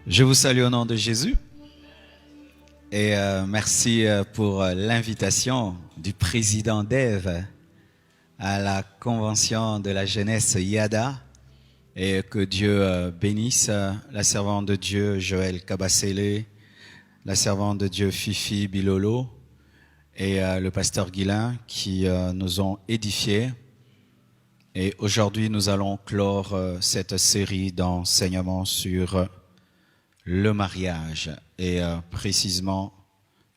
Je vous salue au nom de Jésus et merci pour l'invitation du président d'Ève à la convention de la jeunesse Yada et que Dieu bénisse la servante de Dieu Joël Kabasele, la servante de Dieu Fifi Bilolo et le pasteur Guilain qui nous ont édifiés. Et aujourd'hui, nous allons clore cette série d'enseignements sur le mariage. Et précisément,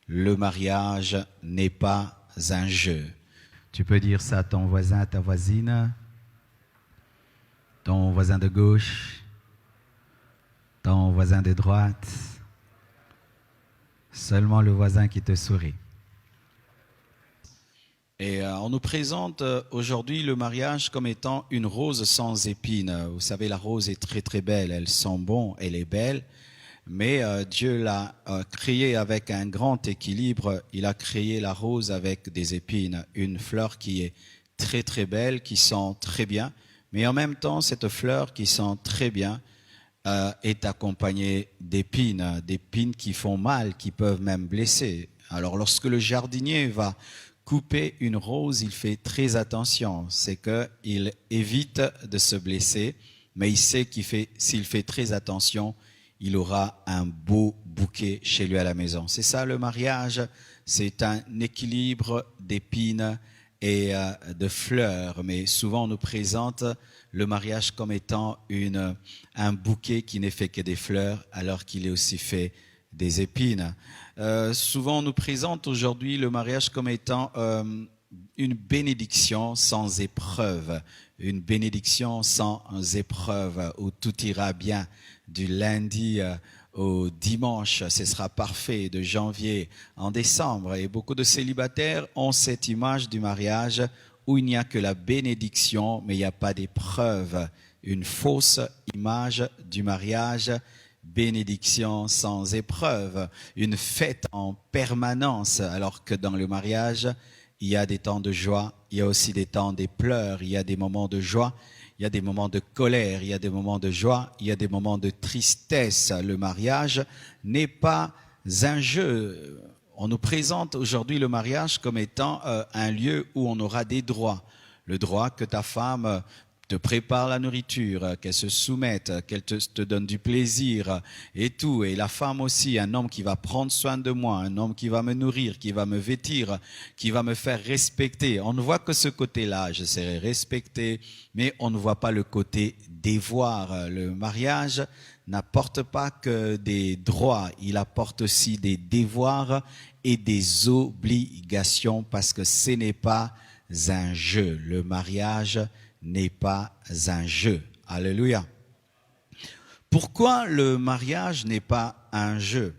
le mariage n'est pas un jeu. Tu peux dire ça à ton voisin, à ta voisine, ton voisin de gauche, ton voisin de droite, seulement le voisin qui te sourit. Et on nous présente aujourd'hui le mariage comme étant une rose sans épines. Vous savez, la rose est très très belle, elle sent bon, elle est belle. Mais Dieu l'a créée avec un grand équilibre. Il a créé la rose avec des épines, une fleur qui est très très belle, qui sent très bien. Mais en même temps, cette fleur qui sent très bien est accompagnée d'épines, d'épines qui font mal, qui peuvent même blesser. Alors lorsque le jardinier va couper une rose, il fait très attention. C'est qu'il évite de se blesser, mais il sait s'il fait très attention, il aura un beau bouquet chez lui à la maison. C'est ça le mariage, c'est un équilibre d'épines et de fleurs. Mais souvent on nous présente le mariage comme étant un bouquet qui n'est fait que des fleurs alors qu'il est aussi fait des épines. Souvent on nous présente aujourd'hui le mariage comme étant une bénédiction sans épreuve, une bénédiction sans épreuve où tout ira bien du lundi au dimanche, ce sera parfait, de janvier en décembre. Et beaucoup de célibataires ont cette image du mariage où il n'y a que la bénédiction, mais il n'y a pas d'épreuve. Une fausse image du mariage, bénédiction sans épreuve, une fête en permanence, alors que dans le mariage, il y a des temps de joie, il y a aussi des temps des pleurs, il y a des moments de joie, il y a des moments de colère, il y a des moments de joie, il y a des moments de tristesse. Le mariage n'est pas un jeu. On nous présente aujourd'hui le mariage comme étant un lieu où on aura des droits. Le droit que ta femme te prépare la nourriture, qu'elle se soumette, qu'elle te donne du plaisir et tout. Et la femme aussi, un homme qui va prendre soin de moi, un homme qui va me nourrir, qui va me vêtir, qui va me faire respecter. On ne voit que ce côté-là, je serai respecté, mais on ne voit pas le côté dévoir. Le mariage n'apporte pas que des droits, il apporte aussi des devoirs et des obligations parce que ce n'est pas un jeu. Le mariage n'est pas un jeu. Alléluia. Pourquoi le mariage n'est pas un jeu?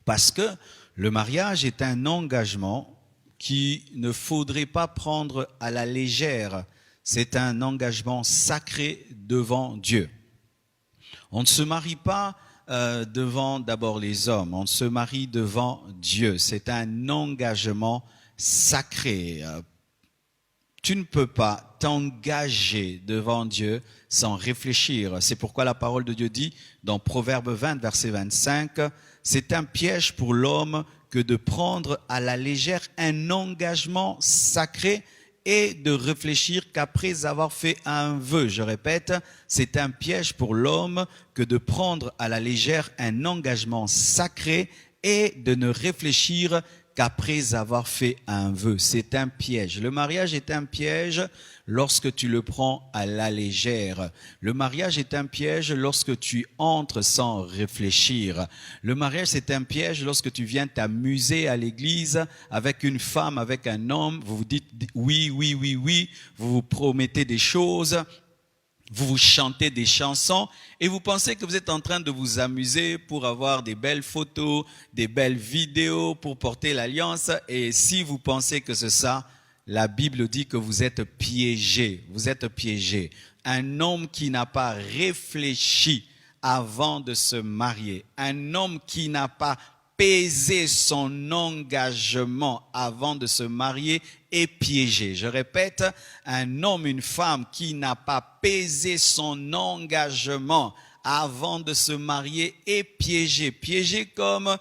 Parce que le mariage est un engagement qu'il ne faudrait pas prendre à la légère. C'est un engagement sacré devant Dieu. On ne se marie pas devant d'abord les hommes, on se marie devant Dieu. C'est un engagement sacré. Tu ne peux pas t'engager devant Dieu sans réfléchir. C'est pourquoi la parole de Dieu dit dans Proverbe 20, verset 25, « C'est un piège pour l'homme que de prendre à la légère un engagement sacré et de réfléchir qu'après avoir fait un vœu. » Je répète, c'est un piège pour l'homme que de prendre à la légère un engagement sacré et de ne réfléchir qu'après avoir fait un vœu. C'est un piège. Le mariage est un piège lorsque tu le prends à la légère. Le mariage est un piège lorsque tu entres sans réfléchir. Le mariage, c'est un piège lorsque tu viens t'amuser à l'église avec une femme, avec un homme. Vous vous dites oui, oui, oui, oui. Vous vous promettez des choses. Vous chantez des chansons et vous pensez que vous êtes en train de vous amuser pour avoir des belles photos, des belles vidéos, pour porter l'alliance. Et si vous pensez que c'est ça, la Bible dit que vous êtes piégé. Vous êtes piégé. Un homme qui n'a pas réfléchi avant de se marier, un homme qui n'a pas pesé son engagement avant de se marier est piégé. Je répète, un homme, une femme qui n'a pas pesé son engagement avant de se marier est piégé. Piégé comme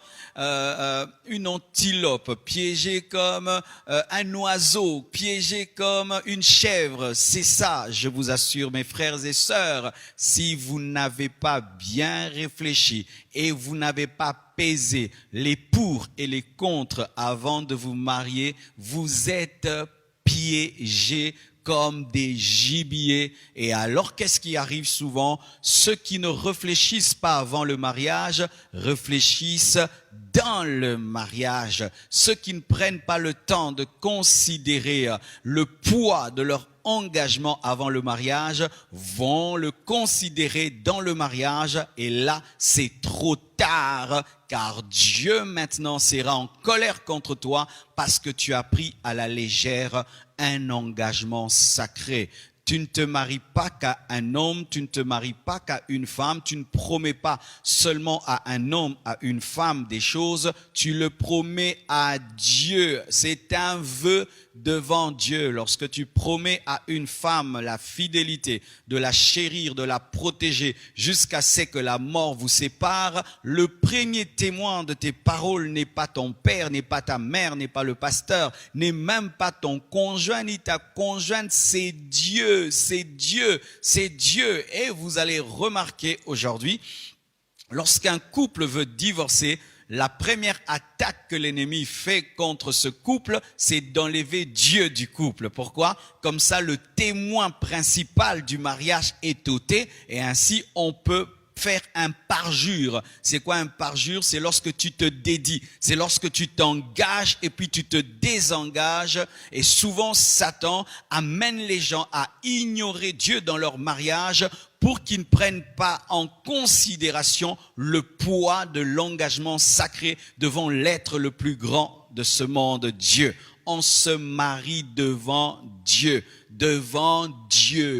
une antilope, piégé comme un oiseau, piégé comme une chèvre. C'est ça, je vous assure, mes frères et sœurs, si vous n'avez pas bien réfléchi et vous n'avez pas pesé les pour et les contre avant de vous marier, vous êtes piégés comme des gibiers. Et alors, qu'est-ce qui arrive souvent? Ceux qui ne réfléchissent pas avant le mariage réfléchissent dans le mariage. Ceux qui ne prennent pas le temps de considérer le poids de leur engagement avant le mariage vont le considérer dans le mariage, et là c'est trop tard, car Dieu maintenant sera en colère contre toi parce que tu as pris à la légère un engagement sacré. Tu ne te maries pas qu'à un homme, tu ne te maries pas qu'à une femme, tu ne promets pas seulement à un homme, à une femme des choses, tu le promets à Dieu. C'est un vœu devant Dieu. Lorsque tu promets à une femme la fidélité, de la chérir, de la protéger, jusqu'à ce que la mort vous sépare, le premier témoin de tes paroles n'est pas ton père, n'est pas ta mère, n'est pas le pasteur, n'est même pas ton conjoint ni ta conjointe, c'est Dieu, c'est Dieu, c'est Dieu. Et vous allez remarquer aujourd'hui, lorsqu'un couple veut divorcer, la première attaque que l'ennemi fait contre ce couple, c'est d'enlever Dieu du couple. Pourquoi? Comme ça, le témoin principal du mariage est ôté, et ainsi on peut faire un parjure. C'est quoi un parjure? C'est lorsque tu te dédies, c'est lorsque tu t'engages et puis tu te désengages. Et souvent, Satan amène les gens à ignorer Dieu dans leur mariage pour qu'ils ne prennent pas en considération le poids de l'engagement sacré devant l'être le plus grand de ce monde, Dieu. On se marie devant Dieu,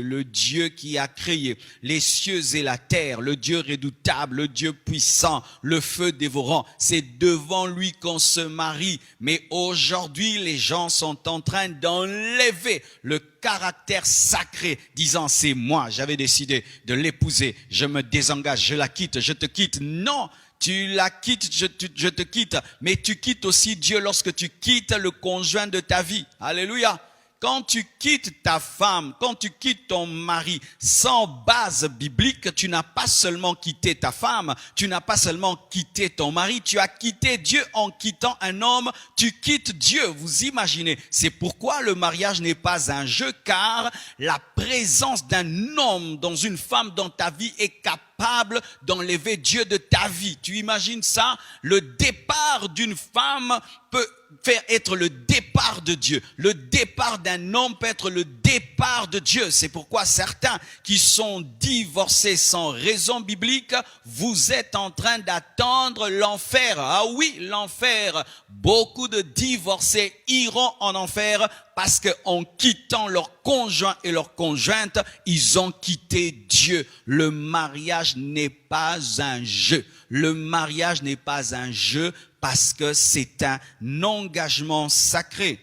le Dieu qui a créé les cieux et la terre, le Dieu redoutable, le Dieu puissant, le feu dévorant. C'est devant lui qu'on se marie. Mais aujourd'hui, les gens sont en train d'enlever le caractère sacré, disant c'est moi, j'avais décidé de l'épouser, je me désengage, je la quitte, je te quitte. Non! Tu la quittes, je te quitte, mais tu quittes aussi Dieu lorsque tu quittes le conjoint de ta vie. Alléluia. Quand tu quittes ta femme, quand tu quittes ton mari sans base biblique, tu n'as pas seulement quitté ta femme, tu n'as pas seulement quitté ton mari, tu as quitté Dieu en quittant un homme, tu quittes Dieu. Vous imaginez, c'est pourquoi le mariage n'est pas un jeu, car la présence d'un homme dans une femme dans ta vie est capable d'enlever Dieu de ta vie. Tu imagines ça? Le départ d'une femme peut faire être le départ de Dieu. Le départ d'un homme peut être le départ de Dieu. C'est pourquoi certains qui sont divorcés sans raison biblique, vous êtes en train d'attendre l'enfer. Ah oui, l'enfer. Beaucoup de divorcés iront en enfer parce qu'en quittant leur conjoint et leur conjointe, ils ont quitté Dieu. Le mariage n'est pas un jeu. Le mariage n'est pas un jeu parce que c'est un engagement sacré.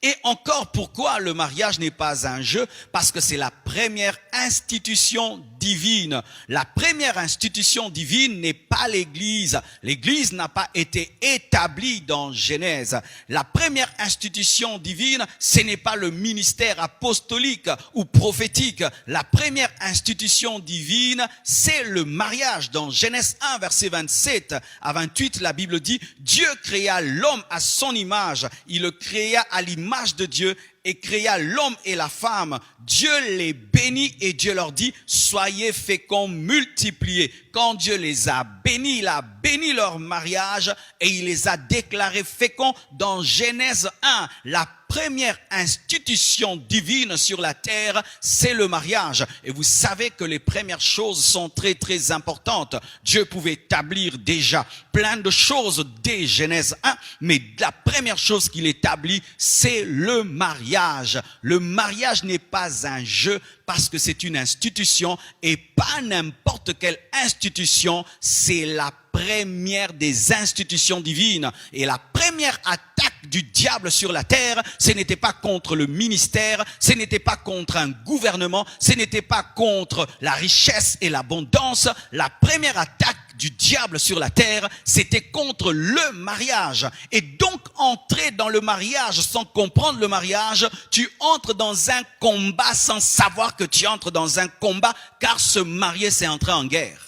Et encore, pourquoi le mariage n'est pas un jeu? Parce que c'est la première institution divine. La première institution divine n'est pas l'Église. L'Église n'a pas été établie dans Genèse. La première institution divine, ce n'est pas le ministère apostolique ou prophétique. La première institution divine, c'est le mariage. Dans Genèse 1, verset 27 à 28, la Bible dit, Dieu créa l'homme à son image. Il le créa à l'image de Dieu et créa l'homme et la femme. Dieu les bénit et Dieu leur dit, soyez féconds, multipliez. Quand Dieu les a bénis, il a béni leur mariage et il les a déclarés féconds. Dans Genèse 1, la première institution divine sur la terre, c'est le mariage. Et vous savez que les premières choses sont très très importantes. Dieu pouvait établir déjà plein de choses dès Genèse 1, mais la première chose qu'il établit, c'est le mariage. Le mariage n'est pas un jeu parce que c'est une institution et pas n'importe quelle institution, c'est la première des institutions divines. Et la première attaque du diable sur la terre, ce n'était pas contre le ministère, ce n'était pas contre un gouvernement, ce n'était pas contre la richesse et l'abondance. La première attaque du diable sur la terre, c'était contre le mariage. Et donc, entrer dans le mariage sans comprendre le mariage, tu entres dans un combat sans savoir que tu entres dans un combat, car se marier, c'est entrer en guerre.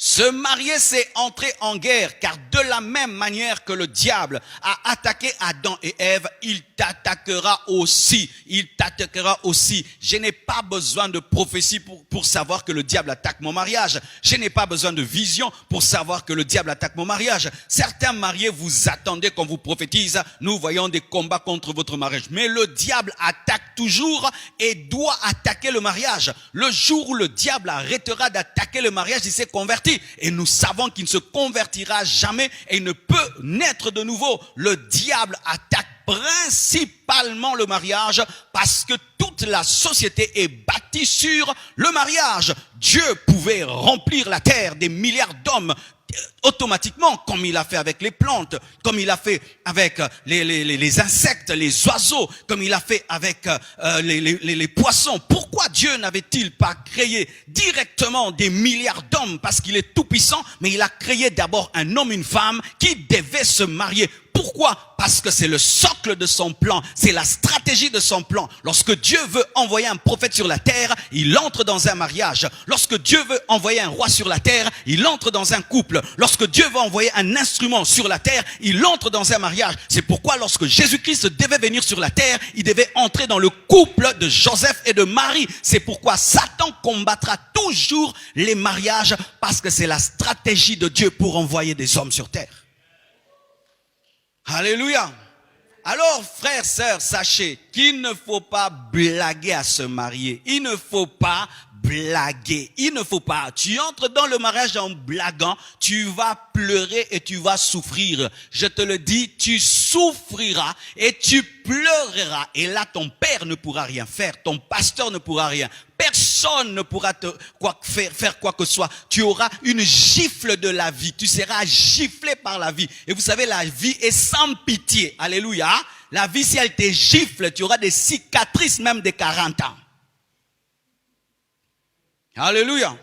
Se marier, c'est entrer en guerre, car de la même manière que le diable a attaqué Adam et Ève, il t'attaquera aussi. Il t'attaquera aussi. Je n'ai pas besoin de prophétie pour savoir que le diable attaque mon mariage. Je n'ai pas besoin de vision pour savoir que le diable attaque mon mariage. Certains mariés, vous attendez qu'on vous prophétise. Nous voyons des combats contre votre mariage. Mais le diable attaque toujours et doit attaquer le mariage. Le jour où le diable arrêtera d'attaquer le mariage, il s'est converti. Et nous savons qu'il ne se convertira jamais et il ne peut naître de nouveau. Le diable attaque principalement le mariage parce que toute la société est bâtie sur le mariage. Dieu pouvait remplir la terre des milliards d'hommes automatiquement, comme il a fait avec les plantes, comme il a fait avec les insectes, les oiseaux, comme il a fait avec les poissons. Pourquoi Dieu n'avait-il pas créé directement des milliards d'hommes? Parce qu'il est tout puissant, mais il a créé d'abord un homme, une femme qui devaient se marier. Pourquoi? Parce que c'est le socle de son plan, c'est la stratégie de son plan. Lorsque Dieu veut envoyer un prophète sur la terre, il entre dans un mariage. Lorsque Dieu veut envoyer un roi sur la terre, il entre dans un couple. Lorsque Dieu veut envoyer un instrument sur la terre, il entre dans un mariage. C'est pourquoi lorsque Jésus-Christ devait venir sur la terre, il devait entrer dans le couple de Joseph et de Marie. C'est pourquoi Satan combattra toujours les mariages, parce que c'est la stratégie de Dieu pour envoyer des hommes sur terre. Alléluia. Alors, frères, sœurs, sachez qu'il ne faut pas blaguer à se marier. Il ne faut pas blaguer. Il ne faut pas. Tu entres dans le mariage en blaguant, tu vas pleurer et tu vas souffrir. Je te le dis, tu souffriras et tu pleureras. Et là, ton père ne pourra rien faire. Ton pasteur ne pourra rien. Personne ne pourra faire quoi que ce soit. Tu auras une gifle de la vie. Tu seras giflé par la vie. Et vous savez, la vie est sans pitié. Alléluia. La vie, si elle te gifle, tu auras des cicatrices même de 40 ans. Alléluia.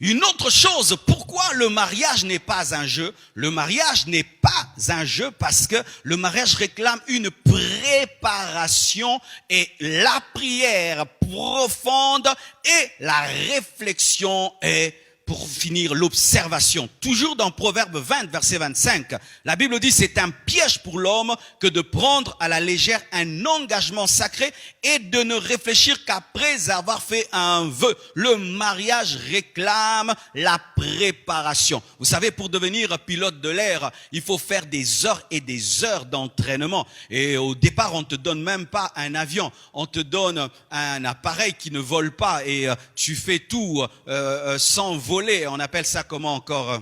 Une autre chose, pourquoi le mariage n'est pas un jeu? Le mariage n'est pas un jeu parce que le mariage réclame une préparation et la prière profonde et la réflexion est, pour finir, l'observation. Toujours dans Proverbe 20, verset 25, la Bible dit c'est un piège pour l'homme que de prendre à la légère un engagement sacré et de ne réfléchir qu'après avoir fait un vœu. Le mariage réclame la préparation. Vous savez, pour devenir pilote de l'air, il faut faire des heures et des heures d'entraînement. Et au départ, on te donne même pas un avion. On te donne un appareil qui ne vole pas et tu fais tout sans voler. On appelle ça comment encore?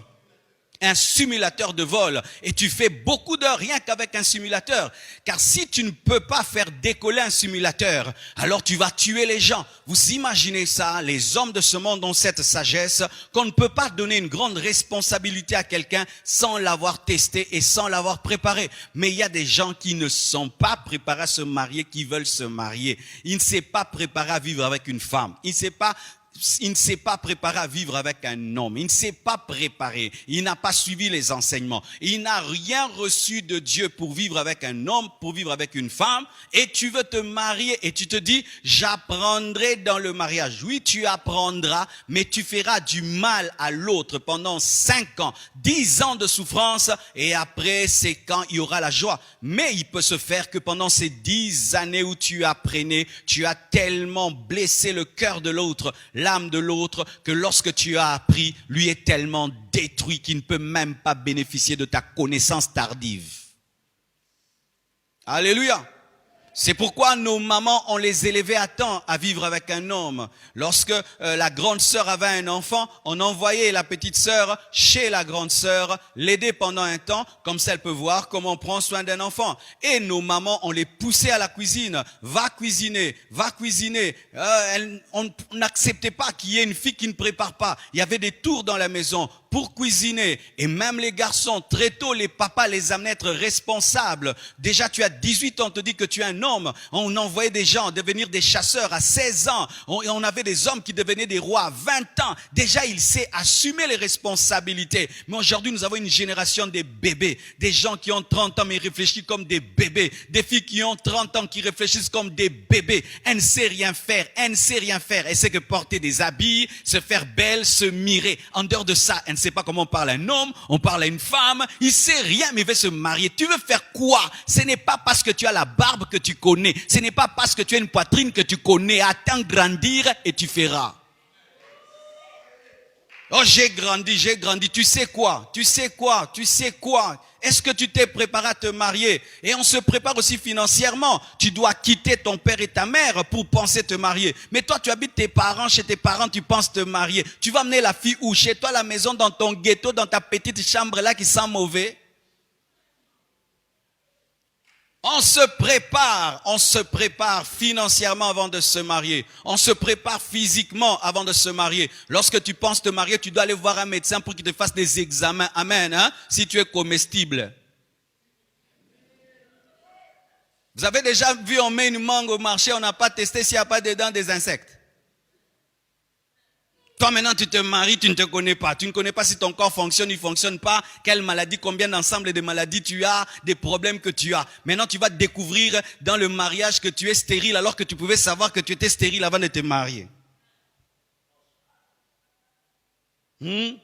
Un simulateur de vol. Et tu fais beaucoup d'heures rien qu'avec un simulateur. Car si tu ne peux pas faire décoller un simulateur, alors tu vas tuer les gens. Vous imaginez ça? Les hommes de ce monde ont cette sagesse qu'on ne peut pas donner une grande responsabilité à quelqu'un sans l'avoir testé et sans l'avoir préparé. Mais il y a des gens qui ne sont pas préparés à se marier, qui veulent se marier. Ils ne sont pas préparés à vivre avec une femme. Il ne s'est pas préparé à vivre avec un homme. Il ne s'est pas préparé. Il n'a pas suivi les enseignements. Il n'a rien reçu de Dieu pour vivre avec un homme, pour vivre avec une femme. Et tu veux te marier et tu te dis, j'apprendrai dans le mariage. Oui, tu apprendras, mais tu feras du mal à l'autre pendant 5 ans, 10 ans de souffrance. Et après, c'est quand il y aura la joie. Mais il peut se faire que pendant ces 10 années où tu apprenais, tu as tellement blessé le cœur de l'autre, l'âme de l'autre, que lorsque tu as appris, lui est tellement détruit qu'il ne peut même pas bénéficier de ta connaissance tardive. Alléluia. C'est pourquoi nos mamans, on les élevait à temps à vivre avec un homme. Lorsque la grande sœur avait un enfant, on envoyait la petite sœur chez la grande sœur, l'aider pendant un temps, comme ça elle peut voir comment on prend soin d'un enfant. Et nos mamans, on les poussait à la cuisine. Va cuisiner, va cuisiner. On n'acceptait pas qu'il y ait une fille qui ne prépare pas. Il y avait des tours dans la maison. pour cuisiner. Et même les garçons, très tôt, les papas les amenaient à être responsables. Déjà, tu as 18 ans, on te dit que tu es un homme. On envoyait des gens devenir des chasseurs à 16 ans. Et on avait des hommes qui devenaient des rois à 20 ans. Déjà, il sait assumer les responsabilités. Mais aujourd'hui, nous avons une génération des bébés. Des gens qui ont 30 ans mais réfléchissent comme des bébés. Des filles qui ont 30 ans qui réfléchissent comme des bébés. Elle ne sait rien faire. Elle ne sait rien faire. Elle sait que porter des habits, se faire belle, se mirer. En dehors de ça, elle ne sait pas comment on parle à un homme, on parle à une femme. Il sait rien mais il veut se marier. Tu veux faire quoi? Ce n'est pas parce que tu as la barbe que tu connais. Ce n'est pas parce que tu as une poitrine que tu connais. Attends grandir et tu feras. Oh, j'ai grandi. Tu sais quoi? Est-ce que tu t'es préparé à te marier? Et on se prépare aussi financièrement. Tu dois quitter ton père et ta mère pour penser te marier. Mais toi, tu habites chez tes parents, tu penses te marier. Tu vas amener la fille où? Chez toi, à la maison, dans ton ghetto, dans ta petite chambre là qui sent mauvais? On se prépare financièrement avant de se marier. On se prépare physiquement avant de se marier. Lorsque tu penses te marier, tu dois aller voir un médecin pour qu'il te fasse des examens. Amen, hein? Si tu es comestible. Vous avez déjà vu, on met une mangue au marché, on n'a pas testé s'il n'y a pas dedans des insectes. Toi maintenant tu te maries, tu ne te connais pas. Tu ne connais pas si ton corps fonctionne, il ne fonctionne pas. Quelle maladie, combien d'ensemble de maladies tu as, des problèmes que tu as. Maintenant tu vas découvrir dans le mariage que tu es stérile alors que tu pouvais savoir que tu étais stérile avant de te marier. Tu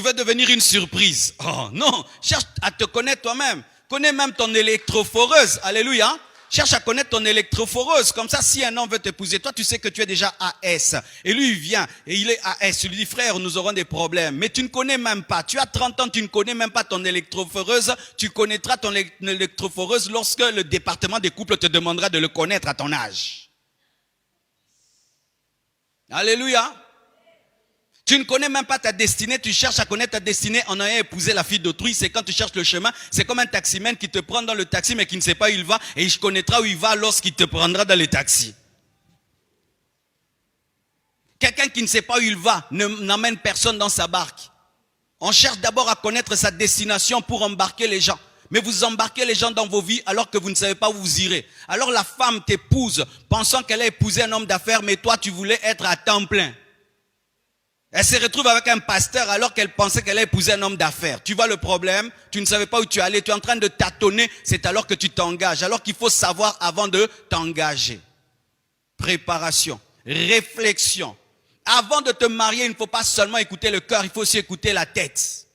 veux devenir une surprise. Oh non, cherche à te connaître toi-même. Connais même ton électrophoreuse. Alléluia. Cherche à connaître ton électrophoreuse. Comme ça, si un homme veut t'épouser, toi, tu sais que tu es déjà AS. Et lui, il vient et il est AS. Tu lui dis, frère, nous aurons des problèmes. Mais tu ne connais même pas. Tu as 30 ans, tu ne connais même pas ton électrophoreuse. Tu connaîtras ton électrophoreuse lorsque le département des couples te demandera de le connaître à ton âge. Alléluia. Tu ne connais même pas ta destinée, tu cherches à connaître ta destinée en ayant épousé la fille d'autrui. C'est quand tu cherches le chemin, c'est comme un taximène qui te prend dans le taxi mais qui ne sait pas où il va et il connaîtra où il va lorsqu'il te prendra dans le taxi. Quelqu'un qui ne sait pas où il va n'emmène personne dans sa barque. On cherche d'abord à connaître sa destination pour embarquer les gens. Mais vous embarquez les gens dans vos vies alors que vous ne savez pas où vous irez. Alors la femme t'épouse pensant qu'elle a épousé un homme d'affaires mais toi tu voulais être à temps plein. Elle se retrouve avec un pasteur alors qu'elle pensait qu'elle a épousé un homme d'affaires. Tu vois le problème? Tu ne savais pas où tu allais. Tu es en train de tâtonner. C'est alors que tu t'engages. Alors qu'il faut savoir avant de t'engager. Préparation. Réflexion. Avant de te marier, il ne faut pas seulement écouter le cœur. Il faut aussi écouter la tête.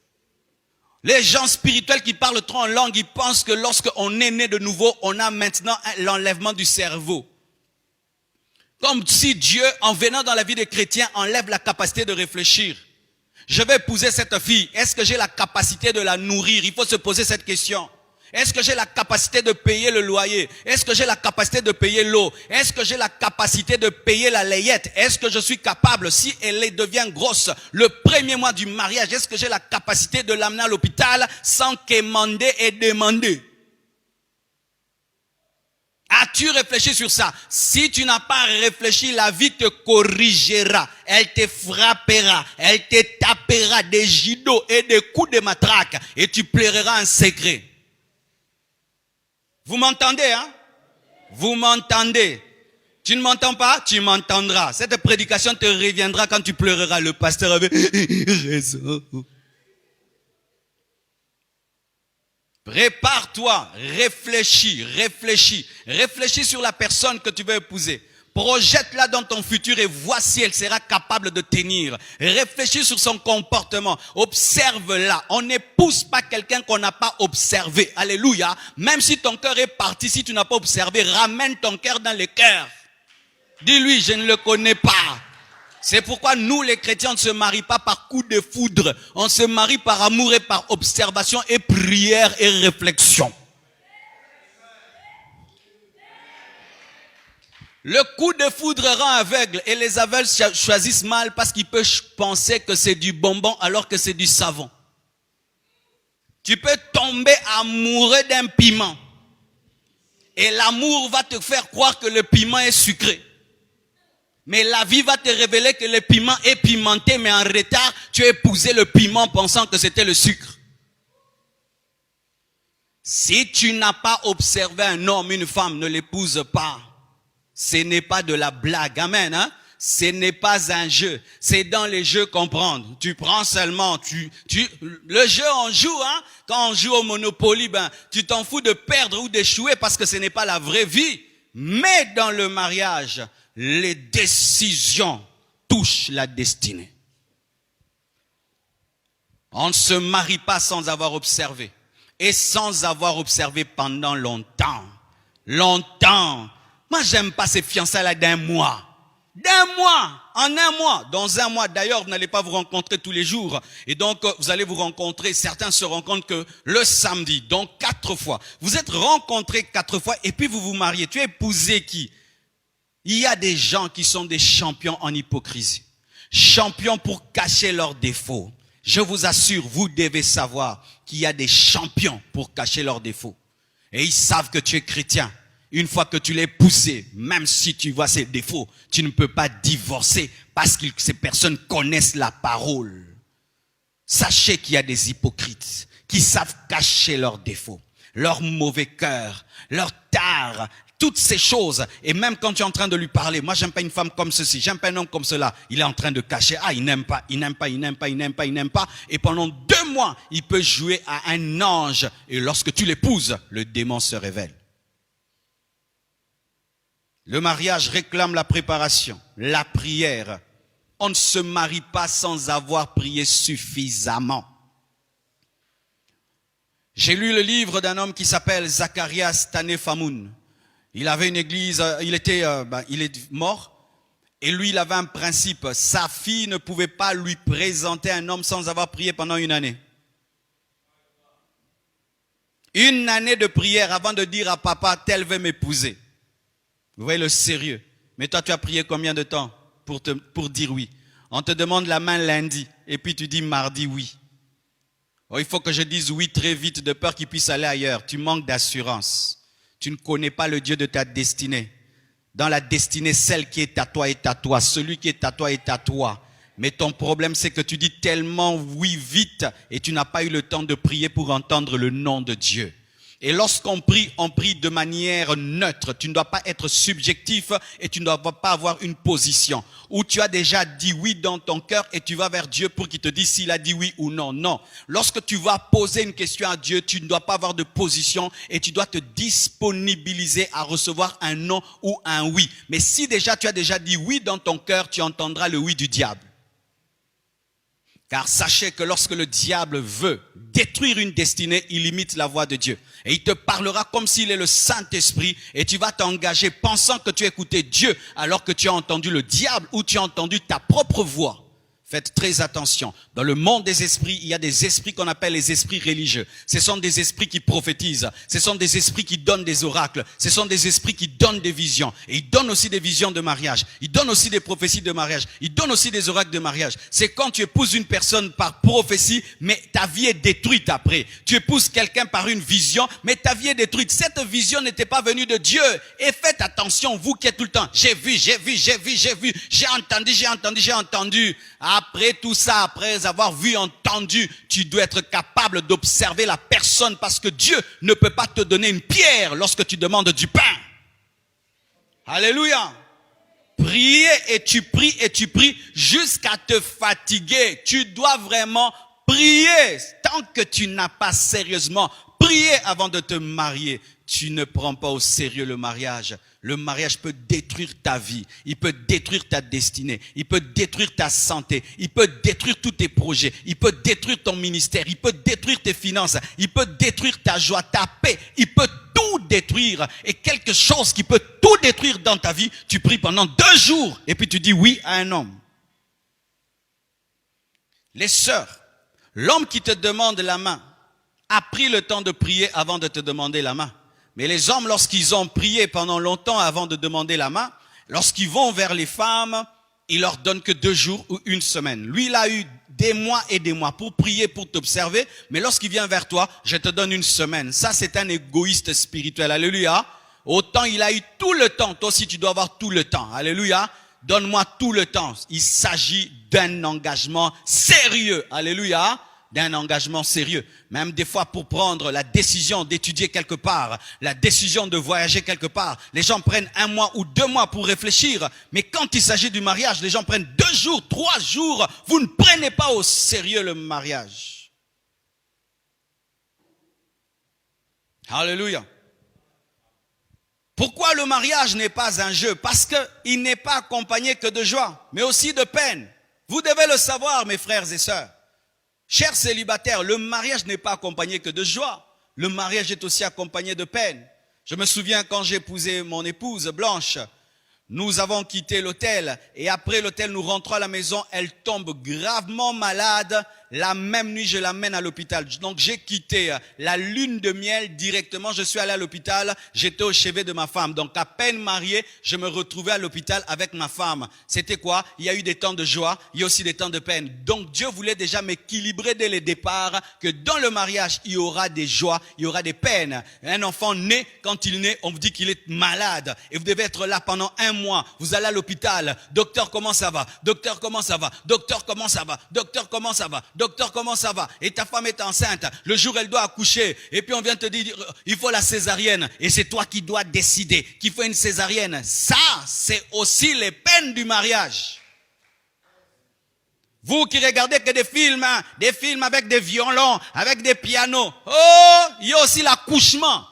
Les gens spirituels qui parlent trop en langue, ils pensent que lorsqu'on est né de nouveau, on a maintenant l'enlèvement du cerveau. Comme si Dieu, en venant dans la vie des chrétiens, enlève la capacité de réfléchir. Je vais épouser cette fille. Est-ce que j'ai la capacité de la nourrir? Il faut se poser cette question. Est-ce que j'ai la capacité de payer le loyer? Est-ce que j'ai la capacité de payer l'eau? Est-ce que j'ai la capacité de payer la layette? Est-ce que je suis capable, si elle devient grosse, le premier mois du mariage, est-ce que j'ai la capacité de l'amener à l'hôpital sans quémander et demander? As-tu réfléchi sur ça? Si tu n'as pas réfléchi, la vie te corrigera. Elle te frappera. Elle te tapera des gidots et des coups de matraque. Et tu pleureras en secret. Vous m'entendez, hein? Vous m'entendez? Tu ne m'entends pas? Tu m'entendras. Cette prédication te reviendra quand tu pleureras. Le pasteur avait raison. Prépare-toi, réfléchis sur la personne que tu veux épouser. Projette-la dans ton futur et vois si elle sera capable de tenir. Réfléchis sur son comportement, observe-la. On n'épouse pas quelqu'un qu'on n'a pas observé. Alléluia. Même si ton cœur est parti, si tu n'as pas observé, ramène ton cœur dans le cœur. Dis-lui, je ne le connais pas. C'est pourquoi nous, les chrétiens, on ne se marie pas par coup de foudre. On se marie par amour et par observation et prière et réflexion. Le coup de foudre rend aveugle et les aveugles choisissent mal parce qu'ils peuvent penser que c'est du bonbon alors que c'est du savon. Tu peux tomber amoureux d'un piment et l'amour va te faire croire que le piment est sucré. Mais la vie va te révéler que le piment est pimenté, mais en retard, tu as épousé le piment pensant que c'était le sucre. Si tu n'as pas observé un homme, une femme, ne l'épouse pas. Ce n'est pas de la blague, amen, hein? Ce n'est pas un jeu, c'est dans les jeux comprendre. Tu prends seulement, le jeu on joue, hein? Quand on joue au Monopoly, tu t'en fous de perdre ou d'échouer parce que ce n'est pas la vraie vie. Mais dans le mariage, les décisions touchent la destinée. On ne se marie pas sans avoir observé. Et sans avoir observé pendant longtemps. Longtemps. Moi, j'aime pas ces fiançailles-là d'un mois. D'un mois, en un mois, dans un mois. D'ailleurs, vous n'allez pas vous rencontrer tous les jours. Et donc, vous allez vous rencontrer, certains se rencontrent que le samedi, donc 4 fois. Vous êtes rencontrés 4 fois et puis vous vous mariez. Tu as épousé qui? Il y a des gens qui sont des champions en hypocrisie. Champions pour cacher leurs défauts. Je vous assure, vous devez savoir qu'il y a des champions pour cacher leurs défauts. Et ils savent que tu es chrétien. Une fois que tu l'as épousé, même si tu vois ses défauts, tu ne peux pas divorcer parce que ces personnes connaissent la parole. Sachez qu'il y a des hypocrites qui savent cacher leurs défauts, leur mauvais cœur, leur tare, toutes ces choses. Et même quand tu es en train de lui parler, moi j'aime pas une femme comme ceci, j'aime pas un homme comme cela, il est en train de cacher, il n'aime pas, il n'aime pas, il n'aime pas, il n'aime pas, il n'aime pas. Et pendant 2 mois, il peut jouer à un ange. Et lorsque tu l'épouses, le démon se révèle. Le mariage réclame la préparation, la prière. On ne se marie pas sans avoir prié suffisamment. J'ai lu le livre d'un homme qui s'appelle Zacharias Tanefamoun. Il avait une église, il est mort. Et lui, il avait un principe. Sa fille ne pouvait pas lui présenter un homme sans avoir prié pendant 1 année. 1 année de prière avant de dire à papa, tel veut m'épouser. Vous voyez le sérieux. Mais toi, tu as prié combien de temps pour dire oui? On te demande la main lundi et puis tu dis mardi oui. Oh, il faut que je dise oui très vite de peur qu'il puisse aller ailleurs. Tu manques d'assurance. Tu ne connais pas le Dieu de ta destinée. Dans la destinée, celle qui est à toi est à toi. Celui qui est à toi est à toi. Mais ton problème, c'est que tu dis tellement oui vite et tu n'as pas eu le temps de prier pour entendre le nom de Dieu. Et lorsqu'on prie, on prie de manière neutre. Tu ne dois pas être subjectif et tu ne dois pas avoir une position où tu as déjà dit oui dans ton cœur et tu vas vers Dieu pour qu'il te dise s'il a dit oui ou non. Non. Lorsque tu vas poser une question à Dieu, tu ne dois pas avoir de position et tu dois te disponibiliser à recevoir un non ou un oui. Mais si déjà tu as déjà dit oui dans ton cœur, tu entendras le oui du diable. Car sachez que lorsque le diable veut détruire une destinée, il imite la voix de Dieu. Et il te parlera comme s'il est le Saint-Esprit et tu vas t'engager pensant que tu écoutais Dieu alors que tu as entendu le diable ou tu as entendu ta propre voix. Faites très attention. Dans le monde des esprits, il y a des esprits qu'on appelle les esprits religieux. Ce sont des esprits qui prophétisent. Ce sont des esprits qui donnent des oracles. Ce sont des esprits qui donnent des visions. Et ils donnent aussi des visions de mariage. Ils donnent aussi des prophéties de mariage. Ils donnent aussi des oracles de mariage. C'est quand tu épouses une personne par prophétie, mais ta vie est détruite après. Tu épouses quelqu'un par une vision, mais ta vie est détruite. Cette vision n'était pas venue de Dieu. Et faites attention, vous qui êtes tout le temps. J'ai vu, j'ai entendu. Après tout ça, après avoir vu, entendu, tu dois être capable d'observer la personne parce que Dieu ne peut pas te donner une pierre lorsque tu demandes du pain. Alléluia. Prier et tu pries jusqu'à te fatiguer. Tu dois vraiment prier. Tant que tu n'as pas sérieusement prié avant de te marier, tu ne prends pas au sérieux le mariage. Le mariage peut détruire ta vie, il peut détruire ta destinée, il peut détruire ta santé, il peut détruire tous tes projets, il peut détruire ton ministère, il peut détruire tes finances, il peut détruire ta joie, ta paix, il peut tout détruire. Et quelque chose qui peut tout détruire dans ta vie, tu pries pendant 2 jours et puis tu dis oui à un homme. Les sœurs, l'homme qui te demande la main a pris le temps de prier avant de te demander la main. Mais les hommes, lorsqu'ils ont prié pendant longtemps avant de demander la main, lorsqu'ils vont vers les femmes, ils leur donnent que 2 jours ou 1 semaine. Lui, il a eu des mois et des mois pour prier, pour t'observer. Mais lorsqu'il vient vers toi, je te donne 1 semaine. Ça, c'est un égoïste spirituel. Alléluia. Autant il a eu tout le temps. Toi aussi, tu dois avoir tout le temps. Alléluia. donne-moi tout le temps. Il s'agit d'un engagement sérieux. Alléluia. D'un engagement sérieux. Même des fois pour prendre la décision d'étudier quelque part, la décision de voyager quelque part, les gens prennent 1 mois ou 2 mois pour réfléchir. Mais quand il s'agit du mariage, les gens prennent 2 jours, 3 jours. Vous ne prenez pas au sérieux le mariage. Alléluia. Pourquoi le mariage n'est pas un jeu? Parce qu'il n'est pas accompagné que de joie, mais aussi de peine. Vous devez le savoir, mes frères et sœurs. Chers célibataires, le mariage n'est pas accompagné que de joie. Le mariage est aussi accompagné de peine. Je me souviens quand j'ai épousé mon épouse Blanche, nous avons quitté l'hôtel et après l'hôtel, nous rentrons à la maison. Elle tombe gravement malade. La même nuit, je l'amène à l'hôpital. Donc, j'ai quitté la lune de miel directement. Je suis allé à l'hôpital. J'étais au chevet de ma femme. Donc, à peine marié, je me retrouvais à l'hôpital avec ma femme. C'était quoi? Il y a eu des temps de joie. Il y a aussi des temps de peine. Donc, Dieu voulait déjà m'équilibrer dès le départ que dans le mariage, il y aura des joies, il y aura des peines. Un enfant naît, quand il naît, on vous dit qu'il est malade. Et vous devez être là pendant 1 mois. Vous allez à l'hôpital. Docteur, comment ça va? Docteur, comment ça va? Docteur, comment ça va? Docteur, comment ça va? Docteur, comment ça va? Et ta femme est enceinte. Le jour, elle doit accoucher. Et puis, on vient te dire, il faut la césarienne. Et c'est toi qui dois décider qu'il faut une césarienne. Ça, c'est aussi les peines du mariage. Vous qui regardez que des films avec des violons, avec des pianos. Oh, il y a aussi l'accouchement.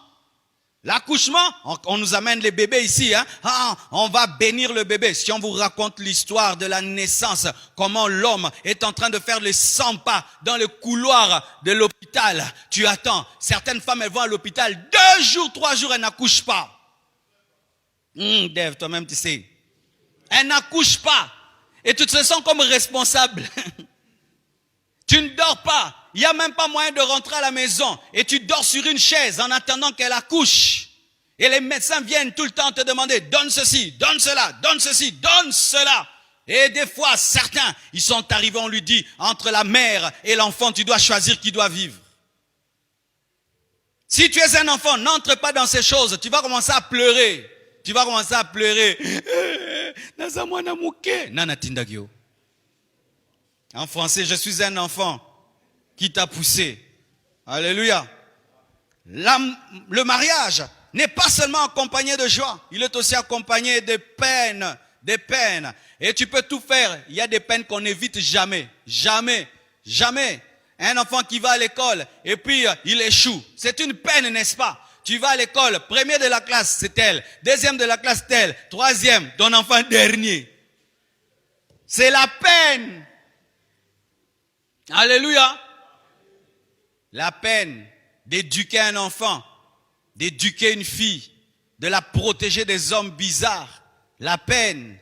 L'accouchement, on nous amène les bébés ici, hein. Ah, on va bénir le bébé. Si on vous raconte l'histoire de la naissance, comment l'homme est en train de faire les 100 pas dans le couloir de l'hôpital, tu attends. Certaines femmes, elles vont à l'hôpital 2 jours, 3 jours, elles n'accouchent pas. Dave, toi-même, tu sais. Elles n'accouchent pas. Et tu te sens comme responsable. Tu ne dors pas. Il n'y a même pas moyen de rentrer à la maison. Et tu dors sur une chaise en attendant qu'elle accouche. Et les médecins viennent tout le temps te demander, donne ceci, donne cela, donne ceci, donne cela. Et des fois, certains, ils sont arrivés, on lui dit, entre la mère et l'enfant, tu dois choisir qui doit vivre. Si tu es un enfant, n'entre pas dans ces choses. Tu vas commencer à pleurer. Tu vas commencer à pleurer. En français, je suis un enfant qui t'a poussé. Alléluia. Le mariage n'est pas seulement accompagné de joie, il est aussi accompagné de peines, des peines. Et tu peux tout faire. Il y a des peines qu'on n'évite jamais, jamais, jamais. Un enfant qui va à l'école et puis il échoue, c'est une peine, n'est-ce pas? Tu vas à l'école, premier de la classe, c'est tel, deuxième de la classe, tel, troisième, ton enfant dernier. C'est la peine. Alléluia. La peine d'éduquer un enfant, d'éduquer une fille, de la protéger des hommes bizarres. La peine.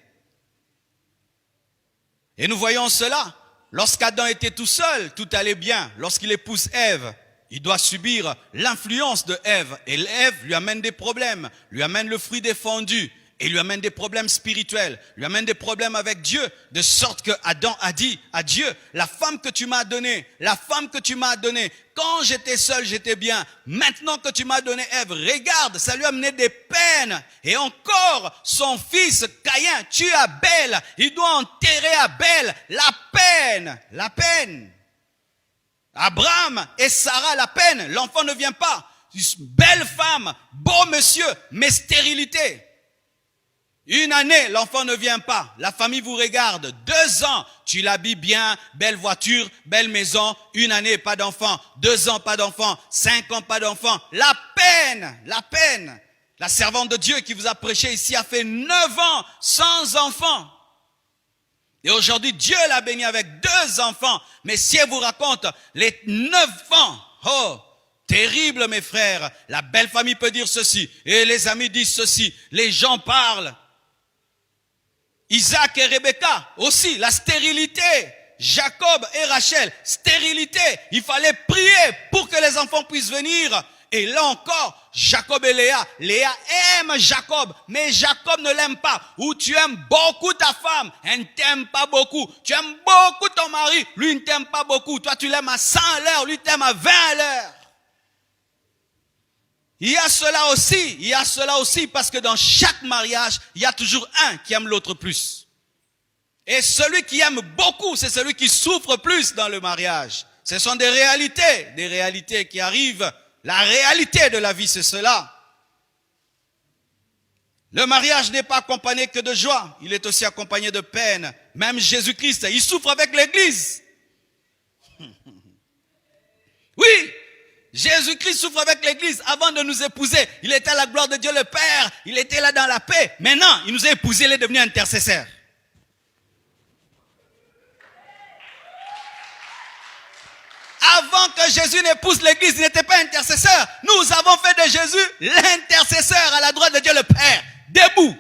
Et nous voyons cela. Lorsqu'Adam était tout seul, tout allait bien. Lorsqu'il épouse Ève, il doit subir l'influence de Ève. Et Ève lui amène des problèmes, lui amène le fruit défendu. Et lui amène des problèmes spirituels, lui amène des problèmes avec Dieu, de sorte que Adam a dit à Dieu, la femme que tu m'as donnée, quand j'étais seul, j'étais bien. Maintenant que tu m'as donné Ève, regarde, ça lui a amené des peines. Et encore, son fils Caïn tue Abel, il doit enterrer Abel, la peine. Abraham et Sarah, la peine, l'enfant ne vient pas. Belle femme, beau monsieur, mais stérilité. 1 année, l'enfant ne vient pas. La famille vous regarde. 2 ans, tu l'habilles bien, belle voiture, belle maison. 1 année, pas d'enfant. 2 ans, pas d'enfant. 5 ans, pas d'enfant. La peine. La servante de Dieu qui vous a prêché ici a fait 9 ans sans enfant. Et aujourd'hui, Dieu l'a béni avec 2 enfants. Mais si elle vous raconte les 9 ans, oh, terrible mes frères. La belle famille peut dire ceci. Et les amis disent ceci. Les gens parlent. Isaac et Rebecca aussi, la stérilité. Jacob et Rachel, stérilité. Il fallait prier pour que les enfants puissent venir. Et là encore, Jacob et Léa. Léa aime Jacob, mais Jacob ne l'aime pas. Ou tu aimes beaucoup ta femme, elle ne t'aime pas beaucoup. Tu aimes beaucoup ton mari, lui ne t'aime pas beaucoup. Toi tu l'aimes à 100 à l'heure, lui t'aime à 20 à l'heure. Il y a cela aussi parce que dans chaque mariage, il y a toujours un qui aime l'autre plus. Et celui qui aime beaucoup, c'est celui qui souffre plus dans le mariage. Ce sont des réalités qui arrivent. La réalité de la vie, c'est cela. Le mariage n'est pas accompagné que de joie, il est aussi accompagné de peine. Même Jésus-Christ, il souffre avec l'Église. Oui, Jésus-Christ souffre avec l'Église. Avant de nous épouser, il était à la gloire de Dieu le Père, il était là dans la paix. Maintenant, il nous a épousés, il est devenu intercesseur. Avant que Jésus n'épouse l'Église, il n'était pas intercesseur. Nous avons fait de Jésus l'intercesseur à la droite de Dieu le Père. Debout.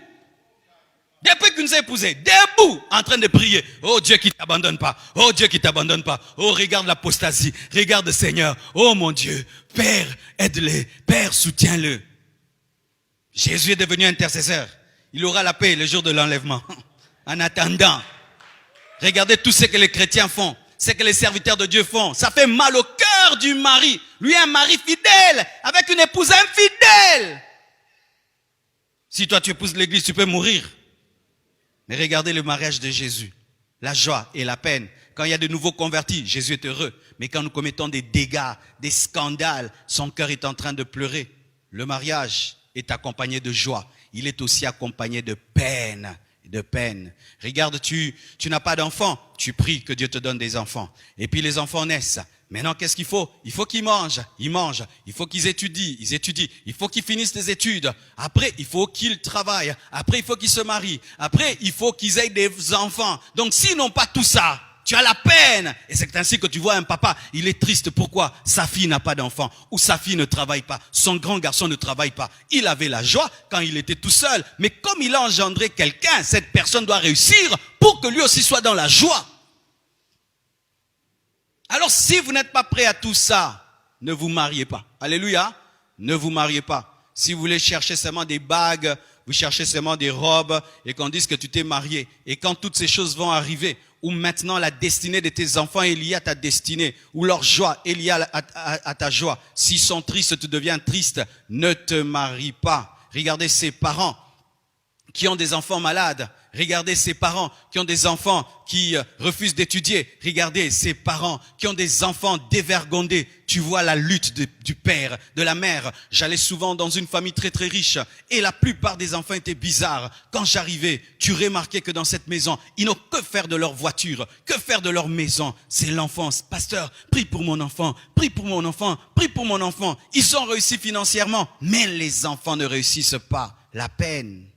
Depuis qu'il nous a épousés, debout, en train de prier. Oh Dieu qui t'abandonne pas. Oh Dieu qui t'abandonne pas. Oh regarde l'apostasie. Regarde le Seigneur. Oh mon Dieu. Père, aide-le. Père, soutiens-le. Jésus est devenu intercesseur. Il aura la paix le jour de l'enlèvement. En attendant, regardez tout ce que les chrétiens font. Ce que les serviteurs de Dieu font. Ça fait mal au cœur du mari. Lui, un mari fidèle, avec une épouse infidèle. Si toi tu épouses l'Église, tu peux mourir. Mais regardez le mariage de Jésus. La joie et la peine. Quand il y a de nouveaux convertis, Jésus est heureux. Mais quand nous commettons des dégâts, des scandales, son cœur est en train de pleurer. Le mariage est accompagné de joie. Il est aussi accompagné de peine. Regarde, tu n'as pas d'enfants, tu pries que Dieu te donne des enfants. Et puis les enfants naissent. Maintenant, qu'est-ce qu'il faut? Il faut qu'ils mangent. Il faut qu'ils étudient. Il faut qu'ils finissent les études. Après, il faut qu'ils travaillent. Après, il faut qu'ils se marient. Après, il faut qu'ils aient des enfants. Donc, s'ils n'ont pas tout ça, tu as la peine. Et c'est ainsi que tu vois un papa, il est triste. Pourquoi? Sa fille n'a pas d'enfant. Ou sa fille ne travaille pas. Son grand garçon ne travaille pas. Il avait la joie quand il était tout seul. Mais comme il a engendré quelqu'un, cette personne doit réussir pour que lui aussi soit dans la joie. Alors si vous n'êtes pas prêt à tout ça, ne vous mariez pas. Alléluia. Ne vous mariez pas. Si vous voulez chercher seulement des bagues, vous cherchez seulement des robes et qu'on dise que tu t'es marié. Et quand toutes ces choses vont arriver, où maintenant la destinée de tes enfants est liée à ta destinée, où leur joie est liée à ta joie. S'ils sont tristes, tu deviens triste. Ne te marie pas. Regardez ces parents qui ont des enfants malades. Regardez ces parents qui ont des enfants qui refusent d'étudier. Regardez ces parents qui ont des enfants dévergondés. Tu vois la lutte du père, de la mère. J'allais souvent dans une famille très très riche et la plupart des enfants étaient bizarres. Quand j'arrivais, tu remarquais que dans cette maison, ils n'ont que faire de leur voiture, que faire de leur maison. C'est l'enfance. Pasteur, prie pour mon enfant, prie pour mon enfant, prie pour mon enfant. Ils ont réussi financièrement, mais les enfants ne réussissent pas. La peine.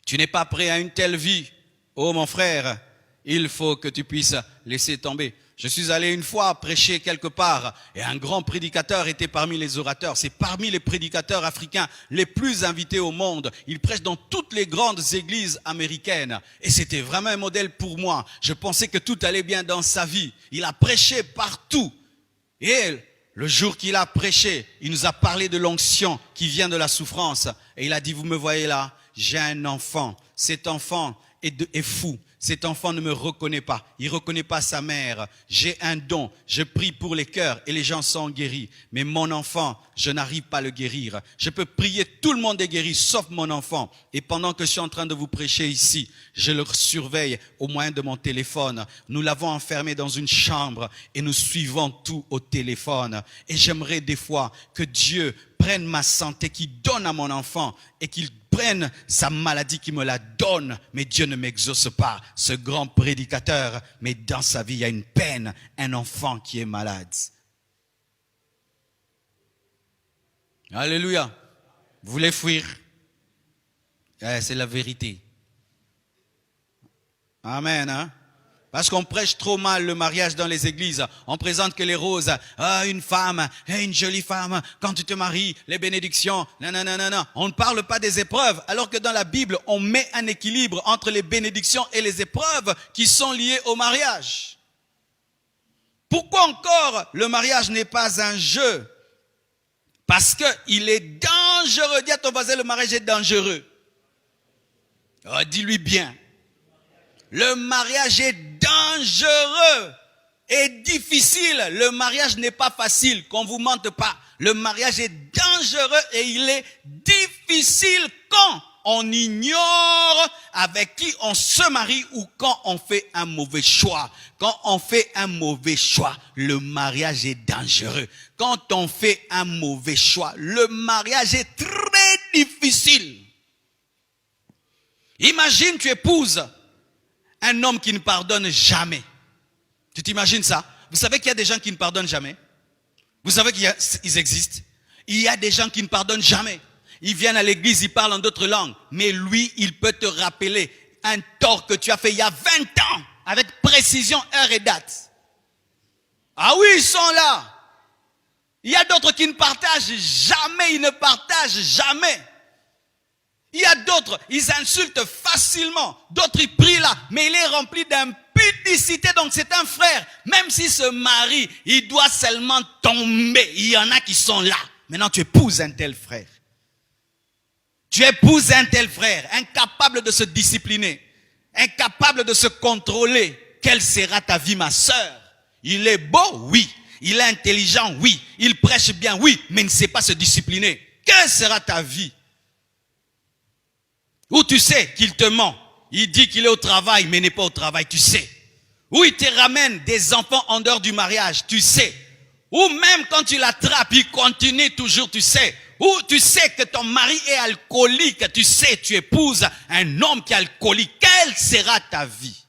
Tu n'es pas prêt à une telle vie. Oh mon frère, il faut que tu puisses laisser tomber. Je suis allé une fois prêcher quelque part et un grand prédicateur était parmi les orateurs. C'est parmi les prédicateurs africains les plus invités au monde. Il prêche dans toutes les grandes églises américaines. Et c'était vraiment un modèle pour moi. Je pensais que tout allait bien dans sa vie. Il a prêché partout. Et le jour qu'il a prêché, il nous a parlé de l'onction qui vient de la souffrance. Et il a dit, vous me voyez là, j'ai un enfant. Cet enfant est fou. Cet enfant ne me reconnaît pas. Il ne reconnaît pas sa mère. J'ai un don. Je prie pour les cœurs et les gens sont guéris. Mais mon enfant, je n'arrive pas à le guérir. Je peux prier, tout le monde est guéri, sauf mon enfant. Et pendant que je suis en train de vous prêcher ici, je le surveille au moyen de mon téléphone. Nous l'avons enfermé dans une chambre et nous suivons tout au téléphone. Et j'aimerais des fois que Dieu prenne ma santé, qu'il donne à mon enfant et qu'il prenne sa maladie, qui me la donne, mais Dieu ne m'exauce pas. Ce grand prédicateur, mais dans sa vie, il y a une peine, un enfant qui est malade. Alléluia. Vous voulez fuir? C'est la vérité. Amen, hein? Parce qu'on prêche trop mal le mariage dans les églises. On présente que les roses. Ah, une femme, une jolie femme. Quand tu te maries, les bénédictions. Non, non, non, non, non. On ne parle pas des épreuves. Alors que dans la Bible, on met un équilibre entre les bénédictions et les épreuves qui sont liées au mariage. Pourquoi encore le mariage n'est pas un jeu? Parce qu'il est dangereux. Dis à ton voisin, le mariage est dangereux. Oh, dis-lui bien. Le mariage est dangereux et difficile. Le mariage n'est pas facile, qu'on ne vous mente pas. Le mariage est dangereux et il est difficile quand on ignore avec qui on se marie ou quand on fait un mauvais choix. Quand on fait un mauvais choix, le mariage est dangereux. Quand on fait un mauvais choix, le mariage est très difficile. Imagine, tu épouses un homme qui ne pardonne jamais. Tu t'imagines ça? Vous savez qu'il y a des gens qui ne pardonnent jamais? Vous savez qu'ils existent? Il y a des gens qui ne pardonnent jamais. Ils viennent à l'église, ils parlent en d'autres langues. Mais lui, il peut te rappeler un tort que tu as fait il y a 20 ans. Avec précision, heure et date. Ah oui, ils sont là. Il y a d'autres qui ne partagent jamais. Ils ne partagent jamais. Il y a d'autres, ils insultent facilement. D'autres, ils prient là. Mais il est rempli d'impudicité. Donc c'est un frère. Même s'il se marie, il doit seulement tomber. Il y en a qui sont là. Maintenant, tu épouses un tel frère. Tu épouses un tel frère, incapable de se discipliner, incapable de se contrôler. Quelle sera ta vie, ma sœur? Il est beau, oui. Il est intelligent, oui. Il prêche bien, oui. Mais il ne sait pas se discipliner. Quelle sera ta vie? Ou tu sais qu'il te ment. Il dit qu'il est au travail, mais n'est pas au travail, tu sais. Ou il te ramène des enfants en dehors du mariage, tu sais. Ou même quand tu l'attrapes, il continue toujours, tu sais. Ou tu sais que ton mari est alcoolique, tu sais, tu épouses un homme qui est alcoolique. Quelle sera ta vie?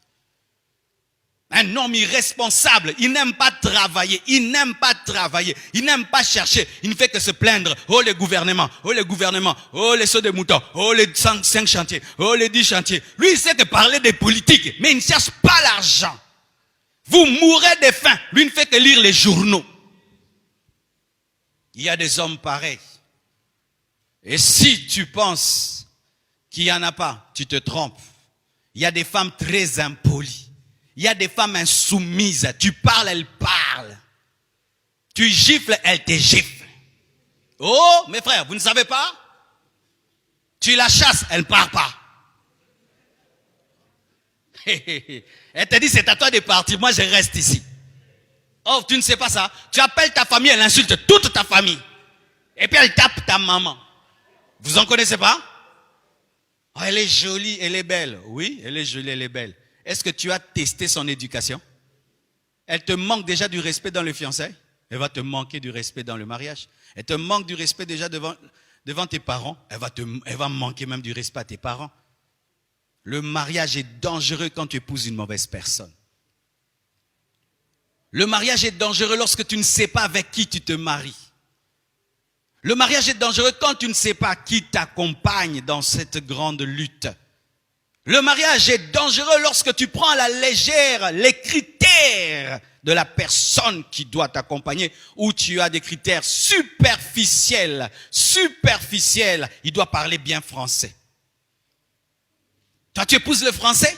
Un homme irresponsable, il n'aime pas travailler, il n'aime pas travailler, il n'aime pas chercher, il ne fait que se plaindre. Oh le gouvernement, oh les sauts de moutons, oh les 5 chantiers, oh les 10 chantiers. Lui il sait que parler des politiques, mais il ne cherche pas l'argent. Vous mourrez de faim, lui ne fait que lire les journaux. Il y a des hommes pareils. Et si tu penses qu'il n'y en a pas, tu te trompes. Il y a des femmes très impolies. Il y a des femmes insoumises. Tu parles, elles parlent. Tu gifles, elles te giflent. Oh, mes frères, vous ne savez pas? Tu la chasses, elle ne part pas. Elle te dit, c'est à toi de partir, moi je reste ici. Oh, tu ne sais pas ça? Tu appelles ta famille, elle insulte toute ta famille. Et puis elle tape ta maman. Vous en connaissez pas? Oh, elle est jolie, elle est belle. Oui, elle est jolie, elle est belle. Est-ce que tu as testé son éducation? Elle te manque déjà du respect dans le fiançailles. Elle va te manquer du respect dans le mariage. Elle te manque du respect déjà devant tes parents. Elle va manquer même du respect à tes parents. Le mariage est dangereux quand tu épouses une mauvaise personne. Le mariage est dangereux lorsque tu ne sais pas avec qui tu te maries. Le mariage est dangereux quand tu ne sais pas qui t'accompagne dans cette grande lutte. Le mariage est dangereux lorsque tu prends à la légère les critères de la personne qui doit t'accompagner, ou tu as des critères superficiels. Il doit parler bien français. Toi, tu épouses le français,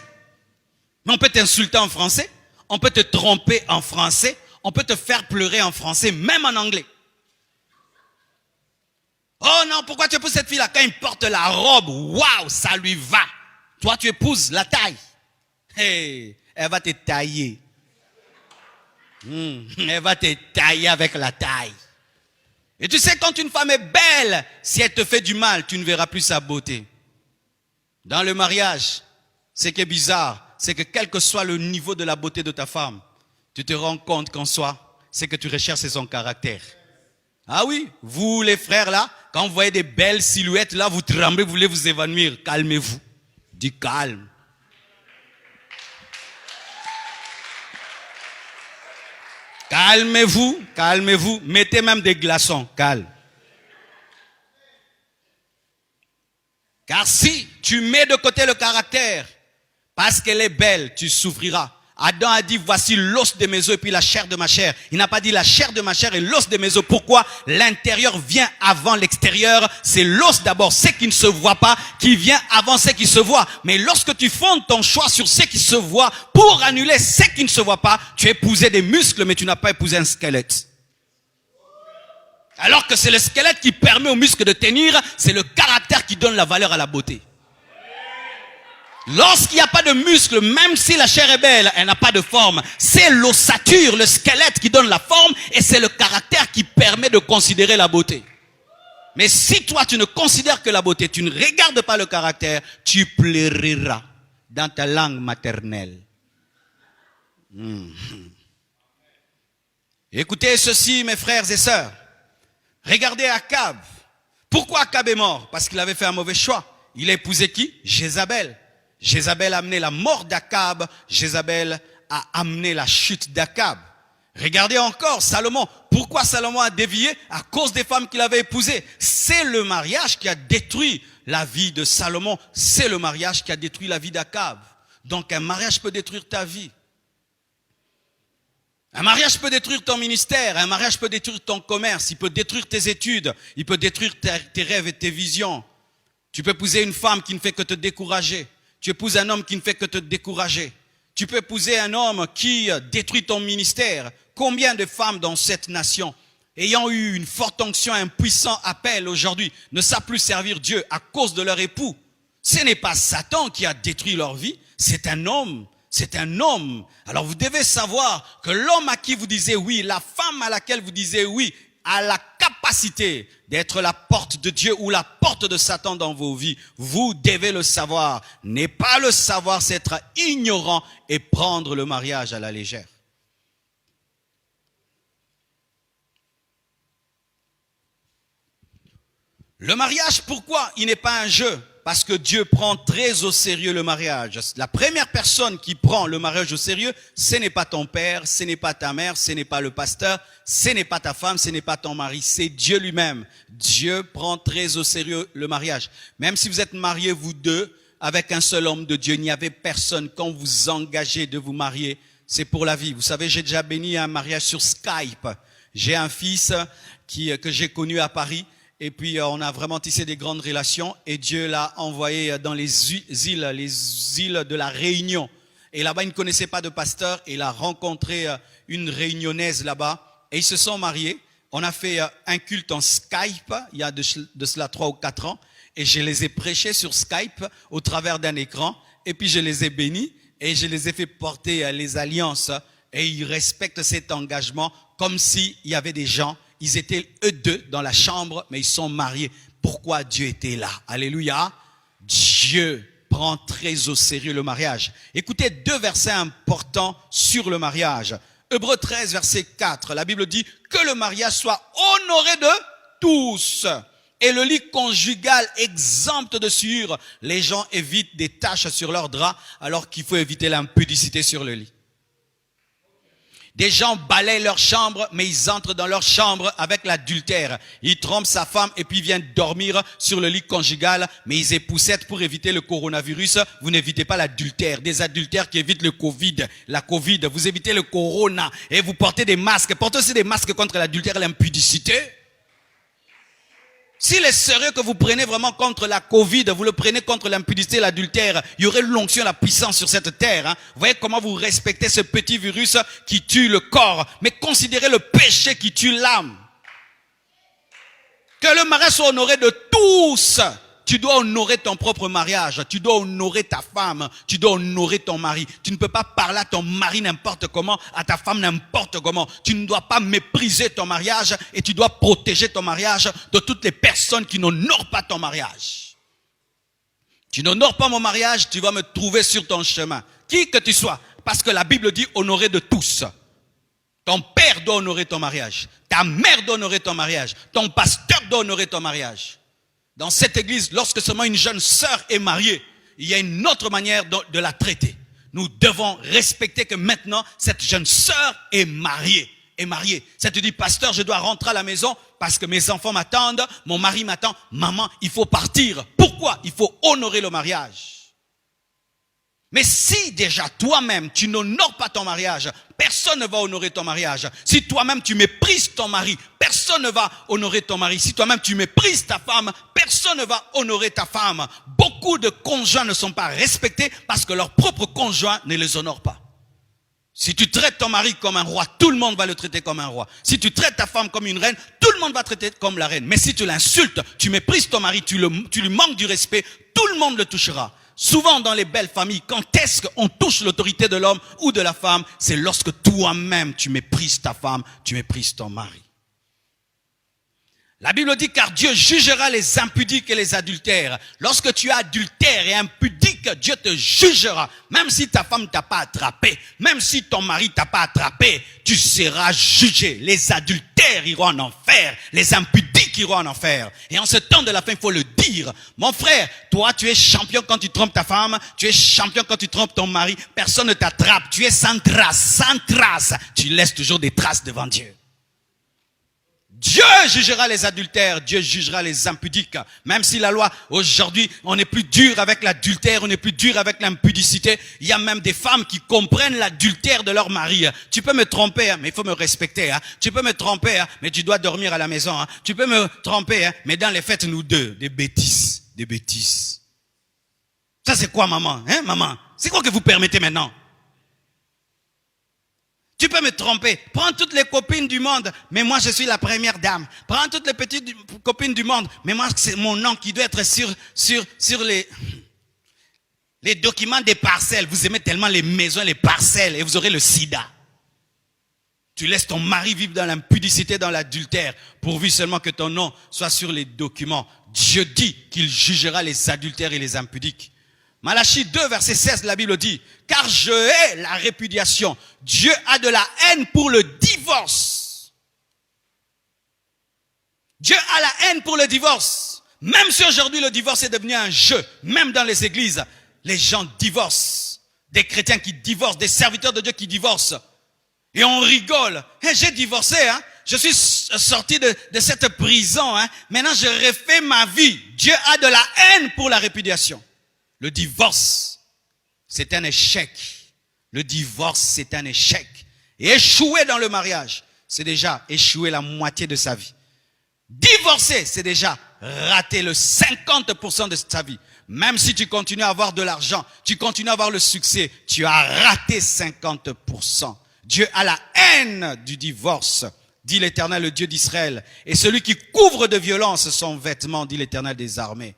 mais on peut t'insulter en français, on peut te tromper en français, on peut te faire pleurer en français, même en anglais. Oh non, pourquoi tu épouses cette fille-là? Quand il porte la robe, waouh, ça lui va. Toi, tu épouses la taille. Hey, elle va te tailler. Elle va te tailler avec la taille. Et tu sais, quand une femme est belle, si elle te fait du mal, tu ne verras plus sa beauté. Dans le mariage, ce qui est bizarre, c'est que quel que soit le niveau de la beauté de ta femme, tu te rends compte qu'en soi, ce que tu recherches, c'est son caractère. Ah oui, vous les frères là, quand vous voyez des belles silhouettes là, vous tremblez, vous voulez vous évanouir. Calmez-vous. Du calme. Calmez-vous, calmez-vous. Mettez même des glaçons, calme. Car si tu mets de côté le caractère, parce qu'elle est belle, tu souffriras. Adam a dit, voici l'os de mes os et puis la chair de ma chair. Il n'a pas dit la chair de ma chair et l'os de mes os. Pourquoi? L'intérieur vient avant l'extérieur. C'est l'os d'abord, ce qui ne se voit pas, qui vient avant ce qui se voit. Mais lorsque tu fondes ton choix sur ce qui se voit, pour annuler ce qui ne se voit pas, tu as épousé des muscles, mais tu n'as pas épousé un squelette. Alors que c'est le squelette qui permet aux muscles de tenir, c'est le caractère qui donne la valeur à la beauté. Lorsqu'il n'y a pas de muscle, même si la chair est belle, elle n'a pas de forme. C'est l'ossature, le squelette qui donne la forme et c'est le caractère qui permet de considérer la beauté. Mais si toi, tu ne considères que la beauté, tu ne regardes pas le caractère, tu pleureras dans ta langue maternelle. Écoutez ceci, mes frères et sœurs. Regardez Akab. Pourquoi Akab est mort? Parce qu'il avait fait un mauvais choix. Il a épousé qui? Jézabel. Jézabel a amené la mort d'Akab. Jézabel a amené la chute d'Akab. Regardez encore Salomon. Pourquoi Salomon a dévié? À cause des femmes qu'il avait épousées. C'est le mariage qui a détruit la vie de Salomon. C'est le mariage qui a détruit la vie d'Akab. Donc un mariage peut détruire ta vie. Un mariage peut détruire ton ministère, un mariage peut détruire ton commerce, il peut détruire tes études, il peut détruire tes rêves et tes visions. Tu peux épouser une femme qui ne fait que te décourager. Tu épouses un homme qui ne fait que te décourager. Tu peux épouser un homme qui détruit ton ministère. Combien de femmes dans cette nation, ayant eu une forte onction, un puissant appel aujourd'hui, ne savent plus servir Dieu à cause de leur époux? Ce n'est pas Satan qui a détruit leur vie, c'est un homme. C'est un homme. Alors vous devez savoir que l'homme à qui vous disiez oui, la femme à laquelle vous disiez oui, a la capacité d'être la porte de Dieu ou la porte de Satan dans vos vies. Vous devez le savoir. Ne pas le savoir, c'est être ignorant et prendre le mariage à la légère. Le mariage, pourquoi il n'est pas un jeu? Parce que Dieu prend très au sérieux le mariage. La première personne qui prend le mariage au sérieux, ce n'est pas ton père, ce n'est pas ta mère, ce n'est pas le pasteur, ce n'est pas ta femme, ce n'est pas ton mari, c'est Dieu lui-même. Dieu prend très au sérieux le mariage. Même si vous êtes mariés, vous deux, avec un seul homme de Dieu, il n'y avait personne. Quand vous engagez de vous marier, c'est pour la vie. Vous savez, j'ai déjà béni un mariage sur Skype. J'ai un fils que j'ai connu à Paris. Et puis, on a vraiment tissé des grandes relations et Dieu l'a envoyé dans les îles de la Réunion. Et là-bas, il ne connaissait pas de pasteur et il a rencontré une réunionnaise là-bas et ils se sont mariés. On a fait un culte en Skype, il y a de cela 3 ou 4 ans et je les ai prêchés sur Skype au travers d'un écran et puis je les ai bénis et je les ai fait porter les alliances et ils respectent cet engagement comme s'il y avait des gens. Ils étaient eux deux dans la chambre, mais ils sont mariés. Pourquoi Dieu était là? Alléluia. Dieu prend très au sérieux le mariage. Écoutez 2 versets importants sur le mariage. Hébreux 13, verset 4. La Bible dit que le mariage soit honoré de tous. Et le lit conjugal exempt de souillure. Les gens évitent des taches sur leurs draps, alors qu'il faut éviter l'impudicité sur le lit. Des gens balaient leur chambre, mais ils entrent dans leur chambre avec l'adultère. Ils trompent sa femme et puis viennent dormir sur le lit conjugal, mais ils époussent pour éviter le coronavirus. Vous n'évitez pas l'adultère. Des adultères qui évitent le Covid, la Covid. Vous évitez le corona et vous portez des masques. Portez aussi des masques contre l'adultère et l'impudicité. S'il est sérieux que vous prenez vraiment contre la Covid, vous le prenez contre l'impudicité et l'adultère, il y aurait l'onction, la puissance sur cette terre. Hein. Vous voyez comment vous respectez ce petit virus qui tue le corps, mais considérez le péché qui tue l'âme. Que le mariage soit honoré de tous. Tu dois honorer ton propre mariage, tu dois honorer ta femme, tu dois honorer ton mari. Tu ne peux pas parler à ton mari n'importe comment, à ta femme n'importe comment. Tu ne dois pas mépriser ton mariage et tu dois protéger ton mariage de toutes les personnes qui n'honorent pas ton mariage. Tu n'honores pas mon mariage, tu vas me trouver sur ton chemin. Qui que tu sois, parce que la Bible dit honorer de tous. Ton père doit honorer ton mariage, ta mère doit honorer ton mariage, ton pasteur doit honorer ton mariage. Dans cette église, lorsque seulement une jeune sœur est mariée, il y a une autre manière de la traiter. Nous devons respecter que maintenant, cette jeune sœur est mariée. Ça te dit, pasteur, je dois rentrer à la maison parce que mes enfants m'attendent, mon mari m'attend. Maman, il faut partir. Pourquoi? Il faut honorer le mariage. Mais si déjà toi-même, tu n'honores pas ton mariage, personne ne va honorer ton mariage. Si toi-même, tu méprises ton mari, personne ne va honorer ton mari. Si toi-même, tu méprises ta femme, personne ne va honorer ta femme. Beaucoup de conjoints ne sont pas respectés parce que leur propre conjoint ne les honore pas. Si tu traites ton mari comme un roi, tout le monde va le traiter comme un roi. Si tu traites ta femme comme une reine, tout le monde va traiter comme la reine. Mais si tu l'insultes, tu méprises ton mari, tu lui manques du respect, tout le monde le touchera. Souvent dans les belles familles, quand est-ce qu'on touche l'autorité de l'homme ou de la femme? C'est lorsque toi-même tu méprises ta femme, tu méprises ton mari. La Bible dit car Dieu jugera les impudiques et les adultères. Lorsque tu es adultère et impudique, Dieu te jugera. Même si ta femme t'a pas attrapé, même si ton mari t'a pas attrapé, tu seras jugé. Les adultères iront en enfer, les impudiques iront en enfer. Et en ce temps de la fin, il faut le dire. Mon frère, toi tu es champion quand tu trompes ta femme, tu es champion quand tu trompes ton mari. Personne ne t'attrape, tu es sans trace, sans trace. Tu laisses toujours des traces devant Dieu. Dieu jugera les adultères, Dieu jugera les impudiques. Même si la loi, aujourd'hui, on est plus dur avec l'adultère, on est plus dur avec l'impudicité. Il y a même des femmes qui comprennent l'adultère de leur mari. Tu peux me tromper, mais il faut me respecter. Tu peux me tromper, mais tu dois dormir à la maison. Tu peux me tromper, mais dans les fêtes, nous deux, des bêtises, des bêtises. Ça c'est quoi, maman? Maman? C'est quoi que vous permettez maintenant? Tu peux me tromper. Prends toutes les copines du monde, mais moi je suis la première dame. Prends toutes les petites copines du monde, mais moi c'est mon nom qui doit être sur les documents des parcelles. Vous aimez tellement les maisons, les parcelles, et vous aurez le sida. Tu laisses ton mari vivre dans l'impudicité, dans l'adultère, pourvu seulement que ton nom soit sur les documents. Dieu dit qu'il jugera les adultères et les impudiques. Malachie 2, verset 16, la Bible dit, car je hais la répudiation. Dieu a de la haine pour le divorce. Dieu a la haine pour le divorce. Même si aujourd'hui le divorce est devenu un jeu, même dans les églises, les gens divorcent. Des chrétiens qui divorcent, des serviteurs de Dieu qui divorcent. Et on rigole. J'ai divorcé, je suis sorti de cette prison. Maintenant je refais ma vie. Dieu a de la haine pour la répudiation. Le divorce, c'est un échec. Le divorce, c'est un échec. Et échouer dans le mariage, c'est déjà échouer la moitié de sa vie. Divorcer, c'est déjà rater le 50% de sa vie. Même si tu continues à avoir de l'argent, tu continues à avoir le succès, tu as raté 50%. Dieu a la haine du divorce, dit l'Éternel, le Dieu d'Israël. Et celui qui couvre de violence son vêtement, dit l'Éternel des armées.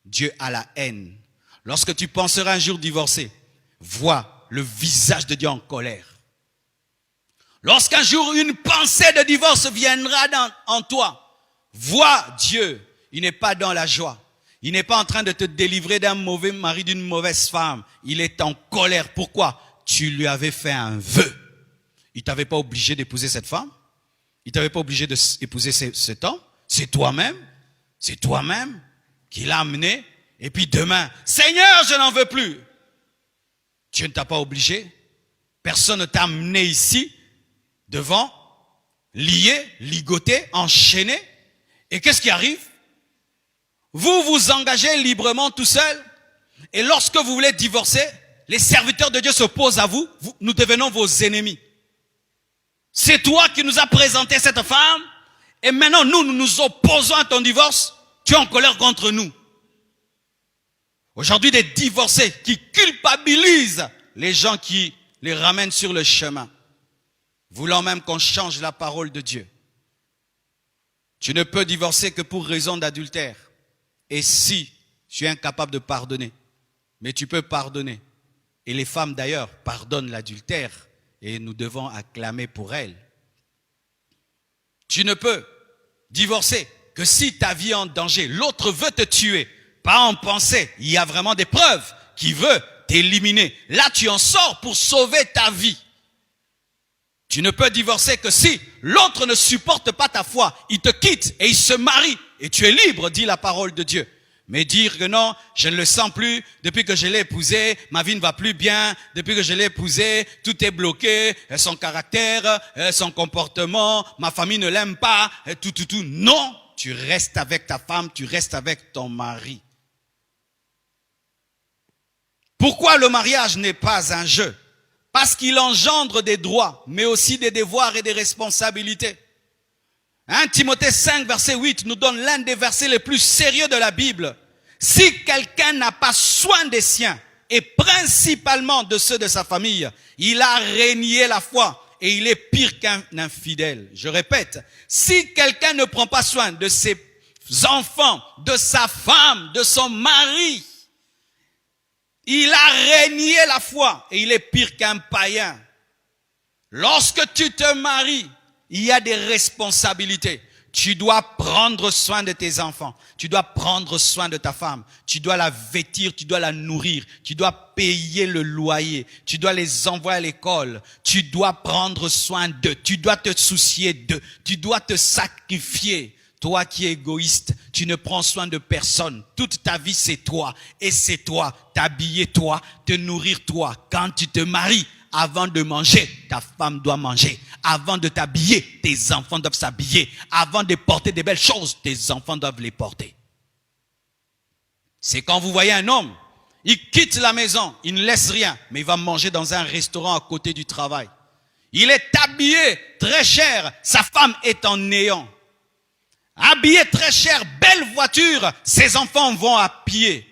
Dieu a la haine. Lorsque tu penseras un jour divorcer, vois le visage de Dieu en colère. Lorsqu'un jour une pensée de divorce viendra en toi, vois Dieu. Il n'est pas dans la joie. Il n'est pas en train de te délivrer d'un mauvais mari, d'une mauvaise femme. Il est en colère. Pourquoi? Tu lui avais fait un vœu. Il t'avait pas obligé d'épouser cette femme. Il t'avait pas obligé d'épouser cet homme. C'est toi-même qui l'a amené. Et puis demain, Seigneur, je n'en veux plus. Dieu ne t'a pas obligé. Personne ne t'a amené ici, devant, lié, ligoté, enchaîné. Et qu'est-ce qui arrive? Vous vous engagez librement tout seul. Et lorsque vous voulez divorcer, les serviteurs de Dieu s'opposent à vous. Nous devenons vos ennemis. C'est toi qui nous as présenté cette femme. Et maintenant, nous nous opposons à ton divorce. Tu es en colère contre nous. Aujourd'hui, des divorcés qui culpabilisent les gens qui les ramènent sur le chemin, voulant même qu'on change la parole de Dieu. Tu ne peux divorcer que pour raison d'adultère. Et si tu es incapable de pardonner, mais tu peux pardonner. Et les femmes d'ailleurs pardonnent l'adultère et nous devons acclamer pour elles. Tu ne peux divorcer que si ta vie est en danger. L'autre veut te tuer. Pas en pensée, il y a vraiment des preuves qui veut t'éliminer. Là, tu en sors pour sauver ta vie. Tu ne peux divorcer que si l'autre ne supporte pas ta foi. Il te quitte et il se marie. Et tu es libre, dit la parole de Dieu. Mais dire que non, je ne le sens plus, depuis que je l'ai épousé, ma vie ne va plus bien, depuis que je l'ai épousé, tout est bloqué, son caractère, son comportement, ma famille ne l'aime pas, tout. Non, tu restes avec ta femme, tu restes avec ton mari. Pourquoi le mariage n'est pas un jeu? Parce qu'il engendre des droits, mais aussi des devoirs et des responsabilités. 1 Timothée 5, verset 8 nous donne l'un des versets les plus sérieux de la Bible. Si quelqu'un n'a pas soin des siens, et principalement de ceux de sa famille, il a renié la foi et il est pire qu'un infidèle. Je répète, si quelqu'un ne prend pas soin de ses enfants, de sa femme, de son mari, il a renié la foi et il est pire qu'un païen. Lorsque tu te maries, il y a des responsabilités. Tu dois prendre soin de tes enfants. Tu dois prendre soin de ta femme. Tu dois la vêtir, tu dois la nourrir. Tu dois payer le loyer. Tu dois les envoyer à l'école. Tu dois prendre soin d'eux. Tu dois te soucier d'eux. Tu dois te sacrifier. Toi qui es égoïste, tu ne prends soin de personne. Toute ta vie, c'est toi. Et c'est toi. T'habiller toi, te nourrir toi. Quand tu te maries, avant de manger, ta femme doit manger. Avant de t'habiller, tes enfants doivent s'habiller. Avant de porter des belles choses, tes enfants doivent les porter. C'est quand vous voyez un homme, il quitte la maison, il ne laisse rien, mais il va manger dans un restaurant à côté du travail. Il est habillé très cher, sa femme est en néant. Habillé très cher, belle voiture, ses enfants vont à pied.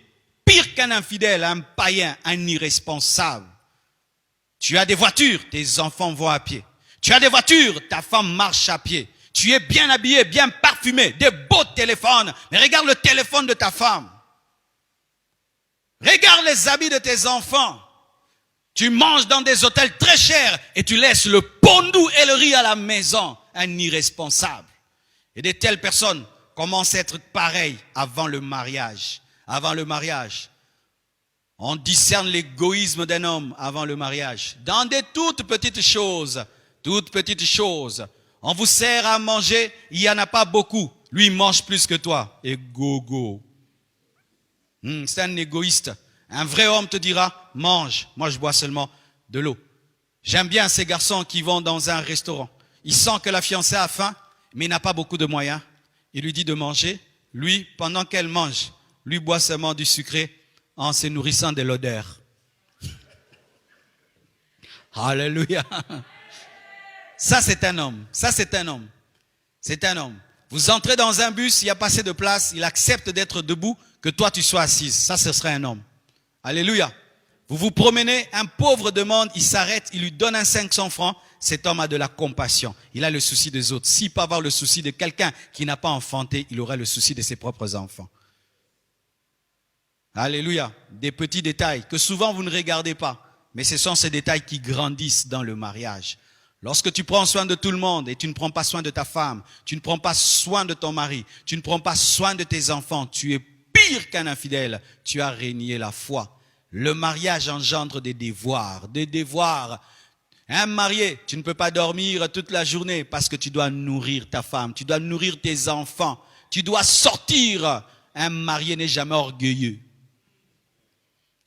Pire qu'un infidèle, un païen, un irresponsable. Tu as des voitures, tes enfants vont à pied. Tu as des voitures, ta femme marche à pied. Tu es bien habillé, bien parfumé, des beaux téléphones. Mais regarde le téléphone de ta femme. Regarde les habits de tes enfants. Tu manges dans des hôtels très chers et tu laisses le pondou et le riz à la maison. Un irresponsable. Et de telles personnes commencent à être pareilles avant le mariage. Avant le mariage. On discerne l'égoïsme d'un homme avant le mariage. Dans des toutes petites choses. Toutes petites choses. On vous sert à manger, il n'y en a pas beaucoup. Lui, il mange plus que toi. Et go. C'est un égoïste. Un vrai homme te dira, mange. Moi, je bois seulement de l'eau. J'aime bien ces garçons qui vont dans un restaurant. Il sent que la fiancée a faim, mais il n'a pas beaucoup de moyens. Il lui dit de manger. Lui, pendant qu'elle mange, lui boit seulement du sucré en se nourrissant de l'odeur. Alléluia. Ça, c'est un homme. Ça, c'est un homme. C'est un homme. Vous entrez dans un bus, il y a pas assez de place, il accepte d'être debout, que toi tu sois assise. Ça, ce serait un homme. Alléluia. Vous vous promenez, un pauvre demande, il s'arrête, il lui donne un 500 francs. Cet homme a de la compassion. Il a le souci des autres. S'il peut avoir le souci de quelqu'un qui n'a pas enfanté, il aura le souci de ses propres enfants. Alléluia. Des petits détails que souvent vous ne regardez pas. Mais ce sont ces détails qui grandissent dans le mariage. Lorsque tu prends soin de tout le monde et tu ne prends pas soin de ta femme, tu ne prends pas soin de ton mari, tu ne prends pas soin de tes enfants, tu es pire qu'un infidèle. Tu as renié la foi. Le mariage engendre des devoirs. Des devoirs. Un marié, tu ne peux pas dormir toute la journée parce que tu dois nourrir ta femme, tu dois nourrir tes enfants, tu dois sortir. Un marié n'est jamais orgueilleux.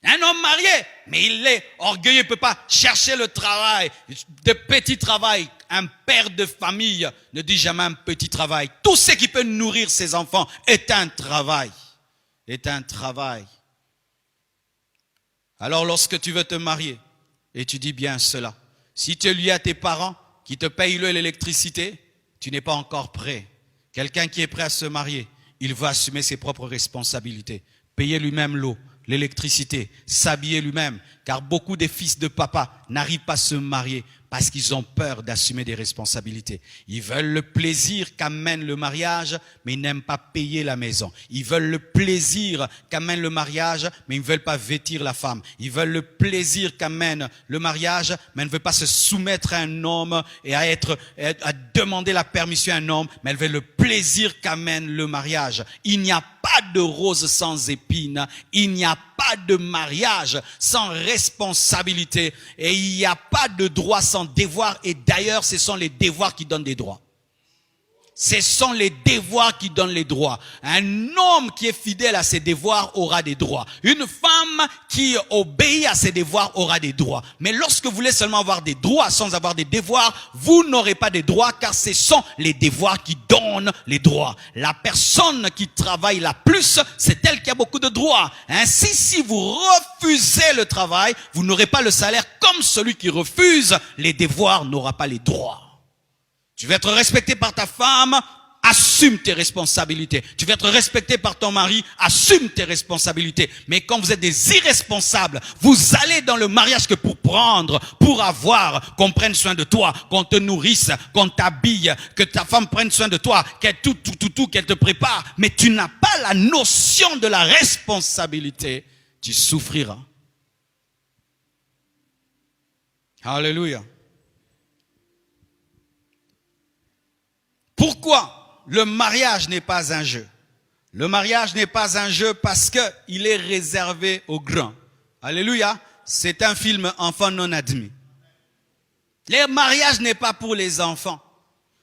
Un homme marié, mais il est orgueilleux, il ne peut pas chercher le travail, de petits travail. Un père de famille ne dit jamais un petit travail. Tout ce qui peut nourrir ses enfants est un travail. Est un travail. Alors lorsque tu veux te marier, et tu dis bien cela, si tu es lié à tes parents qui te payent l'électricité, tu n'es pas encore prêt. Quelqu'un qui est prêt à se marier, il va assumer ses propres responsabilités, payer lui-même l'eau, l'électricité, s'habiller lui-même. Car beaucoup des fils de papa n'arrivent pas à se marier parce qu'ils ont peur d'assumer des responsabilités. Ils veulent le plaisir qu'amène le mariage, mais ils n'aiment pas payer la maison. Ils veulent le plaisir qu'amène le mariage, mais ils ne veulent pas vêtir la femme. Ils veulent le plaisir qu'amène le mariage, mais ils ne veulent pas se soumettre à un homme et à demander la permission à un homme, mais ils veulent le plaisir qu'amène le mariage. Il n'y a pas de rose sans épines. Il n'y a pas de mariage sans responsabilité. Et il n'y a pas de droit sans devoir. Et d'ailleurs, ce sont les devoirs qui donnent des droits. Ce sont les devoirs qui donnent les droits. Un homme qui est fidèle à ses devoirs aura des droits. Une femme qui obéit à ses devoirs aura des droits. Mais lorsque vous voulez seulement avoir des droits sans avoir des devoirs, vous n'aurez pas de droits car ce sont les devoirs qui donnent les droits. La personne qui travaille la plus, c'est elle qui a beaucoup de droits. Ainsi, si vous refusez le travail, vous n'aurez pas le salaire comme celui qui refuse les devoirs n'aura pas les droits. Tu veux être respecté par ta femme, assume tes responsabilités. Tu veux être respecté par ton mari, assume tes responsabilités. Mais quand vous êtes des irresponsables, vous allez dans le mariage que pour prendre, pour avoir, qu'on prenne soin de toi, qu'on te nourrisse, qu'on t'habille, que ta femme prenne soin de toi, qu'elle qu'elle te prépare. Mais tu n'as pas la notion de la responsabilité. Tu souffriras. Alléluia. Pourquoi le mariage n'est pas un jeu. Le mariage n'est pas un jeu parce qu'il est réservé aux grands. Alléluia. C'est un film enfant non admis. Le mariage n'est pas pour les enfants.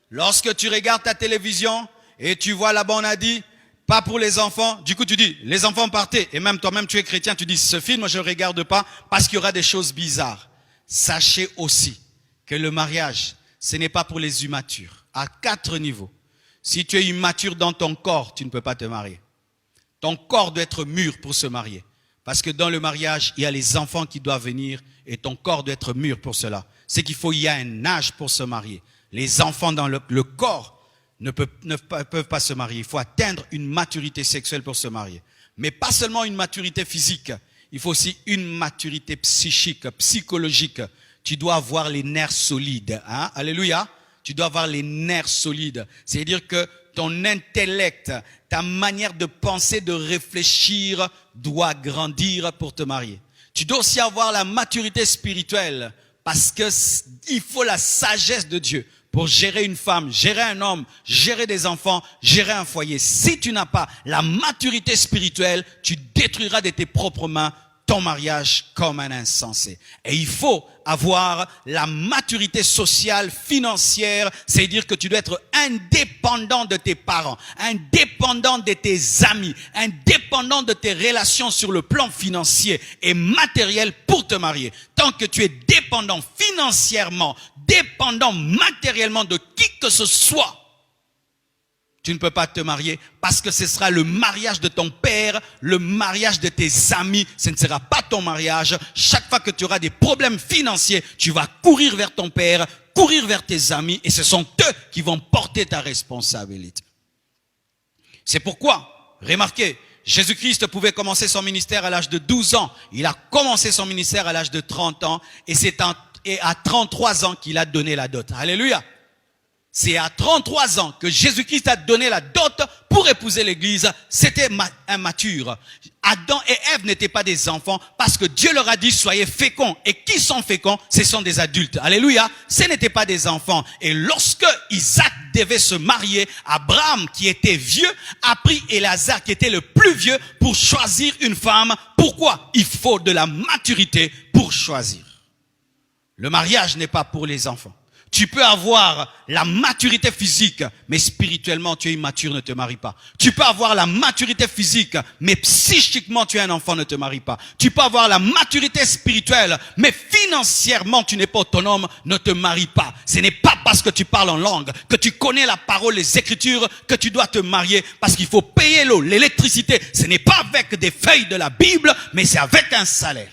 Lorsque tu regardes ta télévision et tu vois là-bas on a dit pas pour les enfants, du coup tu dis les enfants partez et même toi-même tu es chrétien, tu dis ce film je ne regarde pas parce qu'il y aura des choses bizarres. Sachez aussi que le mariage ce n'est pas pour les immatures à 4 niveaux. Si tu es immature dans ton corps, tu ne peux pas te marier. Ton corps doit être mûr pour se marier. Parce que dans le mariage, il y a les enfants qui doivent venir et ton corps doit être mûr pour cela. C'est qu'il faut, il y a un âge pour se marier. Les enfants dans le corps ne peuvent pas se marier. Il faut atteindre une maturité sexuelle pour se marier. Mais pas seulement une maturité physique. Il faut aussi une maturité psychique, psychologique. Tu dois avoir les nerfs solides. Hein? Alléluia. Tu dois avoir les nerfs solides. C'est-à-dire que ton intellect, ta manière de penser, de réfléchir doit grandir pour te marier. Tu dois aussi avoir la maturité spirituelle parce que il faut la sagesse de Dieu pour gérer une femme, gérer un homme, gérer des enfants, gérer un foyer. Si tu n'as pas la maturité spirituelle, tu détruiras de tes propres mains ton mariage comme un insensé. Et il faut avoir la maturité sociale, financière, c'est-à-dire que tu dois être indépendant de tes parents, indépendant de tes amis, indépendant de tes relations sur le plan financier et matériel pour te marier. Tant que tu es dépendant financièrement, dépendant matériellement de qui que ce soit, tu ne peux pas te marier parce que ce sera le mariage de ton père, le mariage de tes amis. Ce ne sera pas ton mariage. Chaque fois que tu auras des problèmes financiers, tu vas courir vers ton père, courir vers tes amis et ce sont eux qui vont porter ta responsabilité. C'est pourquoi, remarquez, Jésus-Christ pouvait commencer son ministère à l'âge de 12 ans. Il a commencé son ministère à l'âge de 30 ans et c'est à 33 ans qu'il a donné la dot. Alléluia. C'est à 33 ans que Jésus-Christ a donné la dot pour épouser l'église. C'était immature. Adam et Ève n'étaient pas des enfants parce que Dieu leur a dit soyez féconds. Et qui sont féconds? Ce sont des adultes. Alléluia. Ce n'étaient pas des enfants. Et lorsque Isaac devait se marier, Abraham qui était vieux a pris Éléazar qui était le plus vieux pour choisir une femme. Pourquoi? Il faut de la maturité pour choisir. Le mariage n'est pas pour les enfants. Tu peux avoir la maturité physique, mais spirituellement tu es immature, ne te marie pas. Tu peux avoir la maturité physique, mais psychiquement tu es un enfant, ne te marie pas. Tu peux avoir la maturité spirituelle, mais financièrement tu n'es pas autonome, ne te marie pas. Ce n'est pas parce que tu parles en langue, que tu connais la parole, les écritures, que tu dois te marier, parce qu'il faut payer l'eau, l'électricité. Ce n'est pas avec des feuilles de la Bible, mais c'est avec un salaire.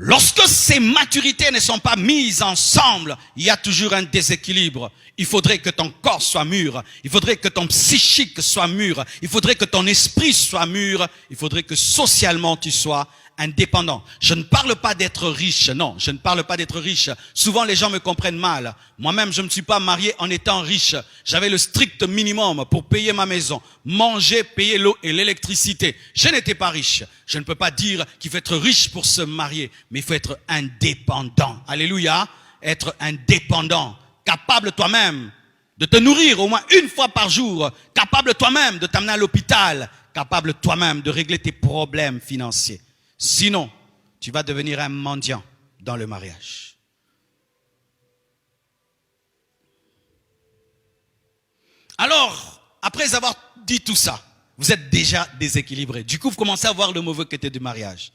Lorsque ces maturités ne sont pas mises ensemble, il y a toujours un déséquilibre. Il faudrait que ton corps soit mûr. Il faudrait que ton psychique soit mûr. Il faudrait que ton esprit soit mûr. Il faudrait que socialement tu sois indépendant. Je ne parle pas d'être riche. Non, je ne parle pas d'être riche. Souvent les gens me comprennent mal. Moi-même, je ne me suis pas marié en étant riche. J'avais le strict minimum pour payer ma maison, manger, payer l'eau et l'électricité. Je n'étais pas riche. Je ne peux pas dire qu'il faut être riche pour se marier, mais il faut être indépendant. Alléluia. Être indépendant. Capable toi-même de te nourrir au moins une fois par jour. Capable toi-même de t'amener à l'hôpital. Capable toi-même de régler tes problèmes financiers. Sinon, tu vas devenir un mendiant dans le mariage. Alors, après avoir dit tout ça, vous êtes déjà déséquilibré. Du coup, vous commencez à voir le mauvais côté du mariage.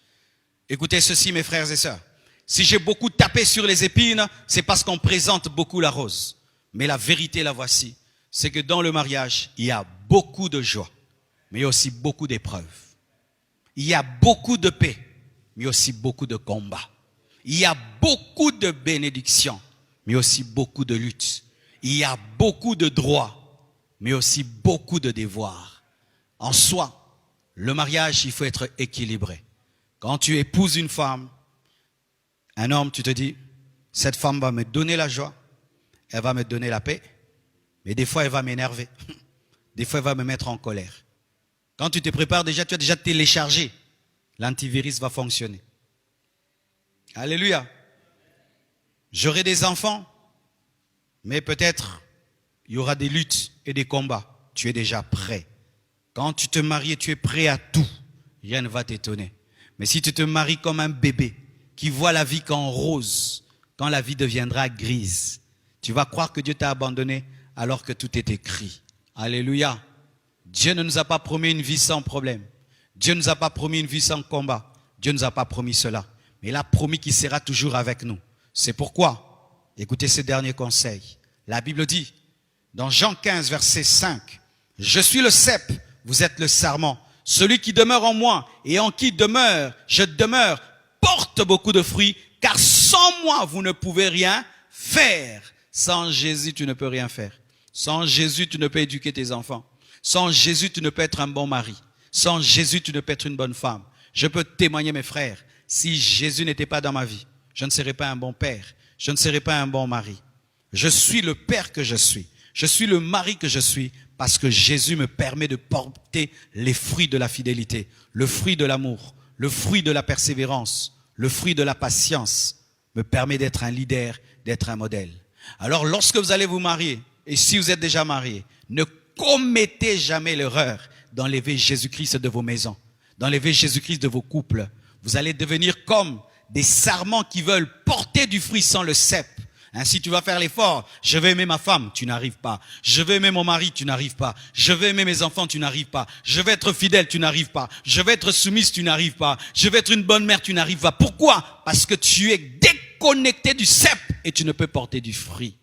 Écoutez ceci, mes frères et sœurs. Si j'ai beaucoup tapé sur les épines, c'est parce qu'on présente beaucoup la rose. Mais la vérité, la voici, c'est que dans le mariage, il y a beaucoup de joie, mais il y a aussi beaucoup d'épreuves. Il y a beaucoup de paix, mais aussi beaucoup de combats. Il y a beaucoup de bénédictions, mais aussi beaucoup de luttes. Il y a beaucoup de droits, mais aussi beaucoup de devoirs. En soi, le mariage, il faut être équilibré. Quand tu épouses une femme, un homme, tu te dis, cette femme va me donner la joie, elle va me donner la paix, mais des fois, elle va m'énerver. Des fois, elle va me mettre en colère. Quand tu te prépares déjà, tu as déjà téléchargé. L'antivirus va fonctionner. Alléluia. J'aurai des enfants, mais peut-être il y aura des luttes et des combats. Tu es déjà prêt. Quand tu te maries, tu es prêt à tout. Rien ne va t'étonner. Mais si tu te maries comme un bébé qui voit la vie qu'en rose, quand la vie deviendra grise, tu vas croire que Dieu t'a abandonné alors que tout est écrit. Alléluia. Dieu ne nous a pas promis une vie sans problème. Dieu ne nous a pas promis une vie sans combat. Dieu ne nous a pas promis cela. Mais il a promis qu'il sera toujours avec nous. C'est pourquoi, écoutez ce dernier conseil. La Bible dit, dans Jean 15, verset 5, « Je suis le cep, vous êtes le sarment. Celui qui demeure en moi et en qui je demeure, porte beaucoup de fruits, car sans moi, vous ne pouvez rien faire. » Sans Jésus, tu ne peux rien faire. Sans Jésus, tu ne peux éduquer tes enfants. Sans Jésus, tu ne peux être un bon mari. Sans Jésus, tu ne peux être une bonne femme. Je peux témoigner, mes frères, si Jésus n'était pas dans ma vie, je ne serais pas un bon père. Je ne serais pas un bon mari. Je suis le père que je suis. Je suis le mari que je suis parce que Jésus me permet de porter les fruits de la fidélité, le fruit de l'amour, le fruit de la persévérance, le fruit de la patience, me permet d'être un leader, d'être un modèle. Alors lorsque vous allez vous marier, et si vous êtes déjà marié, ne commettez jamais l'erreur d'enlever Jésus-Christ de vos maisons, d'enlever Jésus-Christ de vos couples. Vous allez devenir comme des sarments qui veulent porter du fruit sans le cep. Ainsi tu vas faire l'effort. Je veux aimer ma femme, tu n'arrives pas. Je veux aimer mon mari, tu n'arrives pas. Je veux aimer mes enfants, tu n'arrives pas. Je veux être fidèle, tu n'arrives pas. Je veux être soumise, tu n'arrives pas. Je veux être une bonne mère, tu n'arrives pas. Pourquoi? Parce que tu es déconnecté du cep et tu ne peux porter du fruit.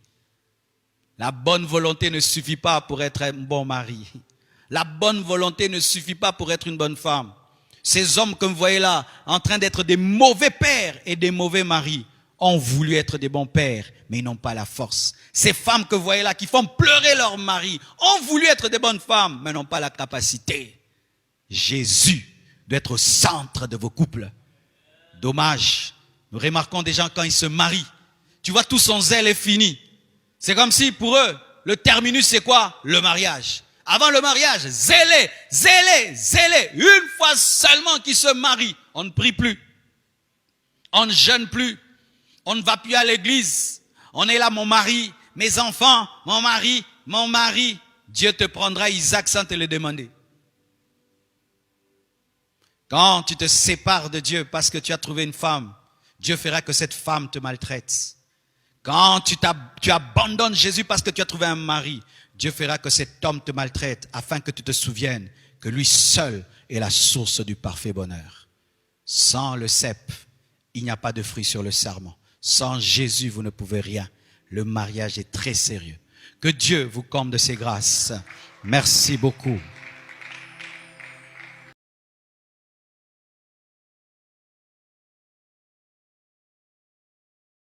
La bonne volonté ne suffit pas pour être un bon mari. La bonne volonté ne suffit pas pour être une bonne femme. Ces hommes que vous voyez là, en train d'être des mauvais pères et des mauvais maris, ont voulu être des bons pères, mais ils n'ont pas la force. Ces femmes que vous voyez là, qui font pleurer leur mari, ont voulu être des bonnes femmes, mais n'ont pas la capacité. Jésus doit être au centre de vos couples. Dommage. Nous remarquons des gens quand ils se marient. Tu vois, tout son zèle est fini. C'est comme si pour eux, le terminus c'est quoi? Le mariage. Avant le mariage, zélé. Une fois seulement qu'ils se marient, on ne prie plus. On ne jeûne plus. On ne va plus à l'église. On est là, mon mari, mes enfants, mon mari. Dieu te prendra Isaac sans te le demander. Quand tu te sépares de Dieu parce que tu as trouvé une femme, Dieu fera que cette femme te maltraite. Quand tu abandonnes Jésus parce que tu as trouvé un mari, Dieu fera que cet homme te maltraite afin que tu te souviennes que lui seul est la source du parfait bonheur. Sans le cep, il n'y a pas de fruit sur le sarment. Sans Jésus, vous ne pouvez rien. Le mariage est très sérieux. Que Dieu vous comble de ses grâces. Merci beaucoup.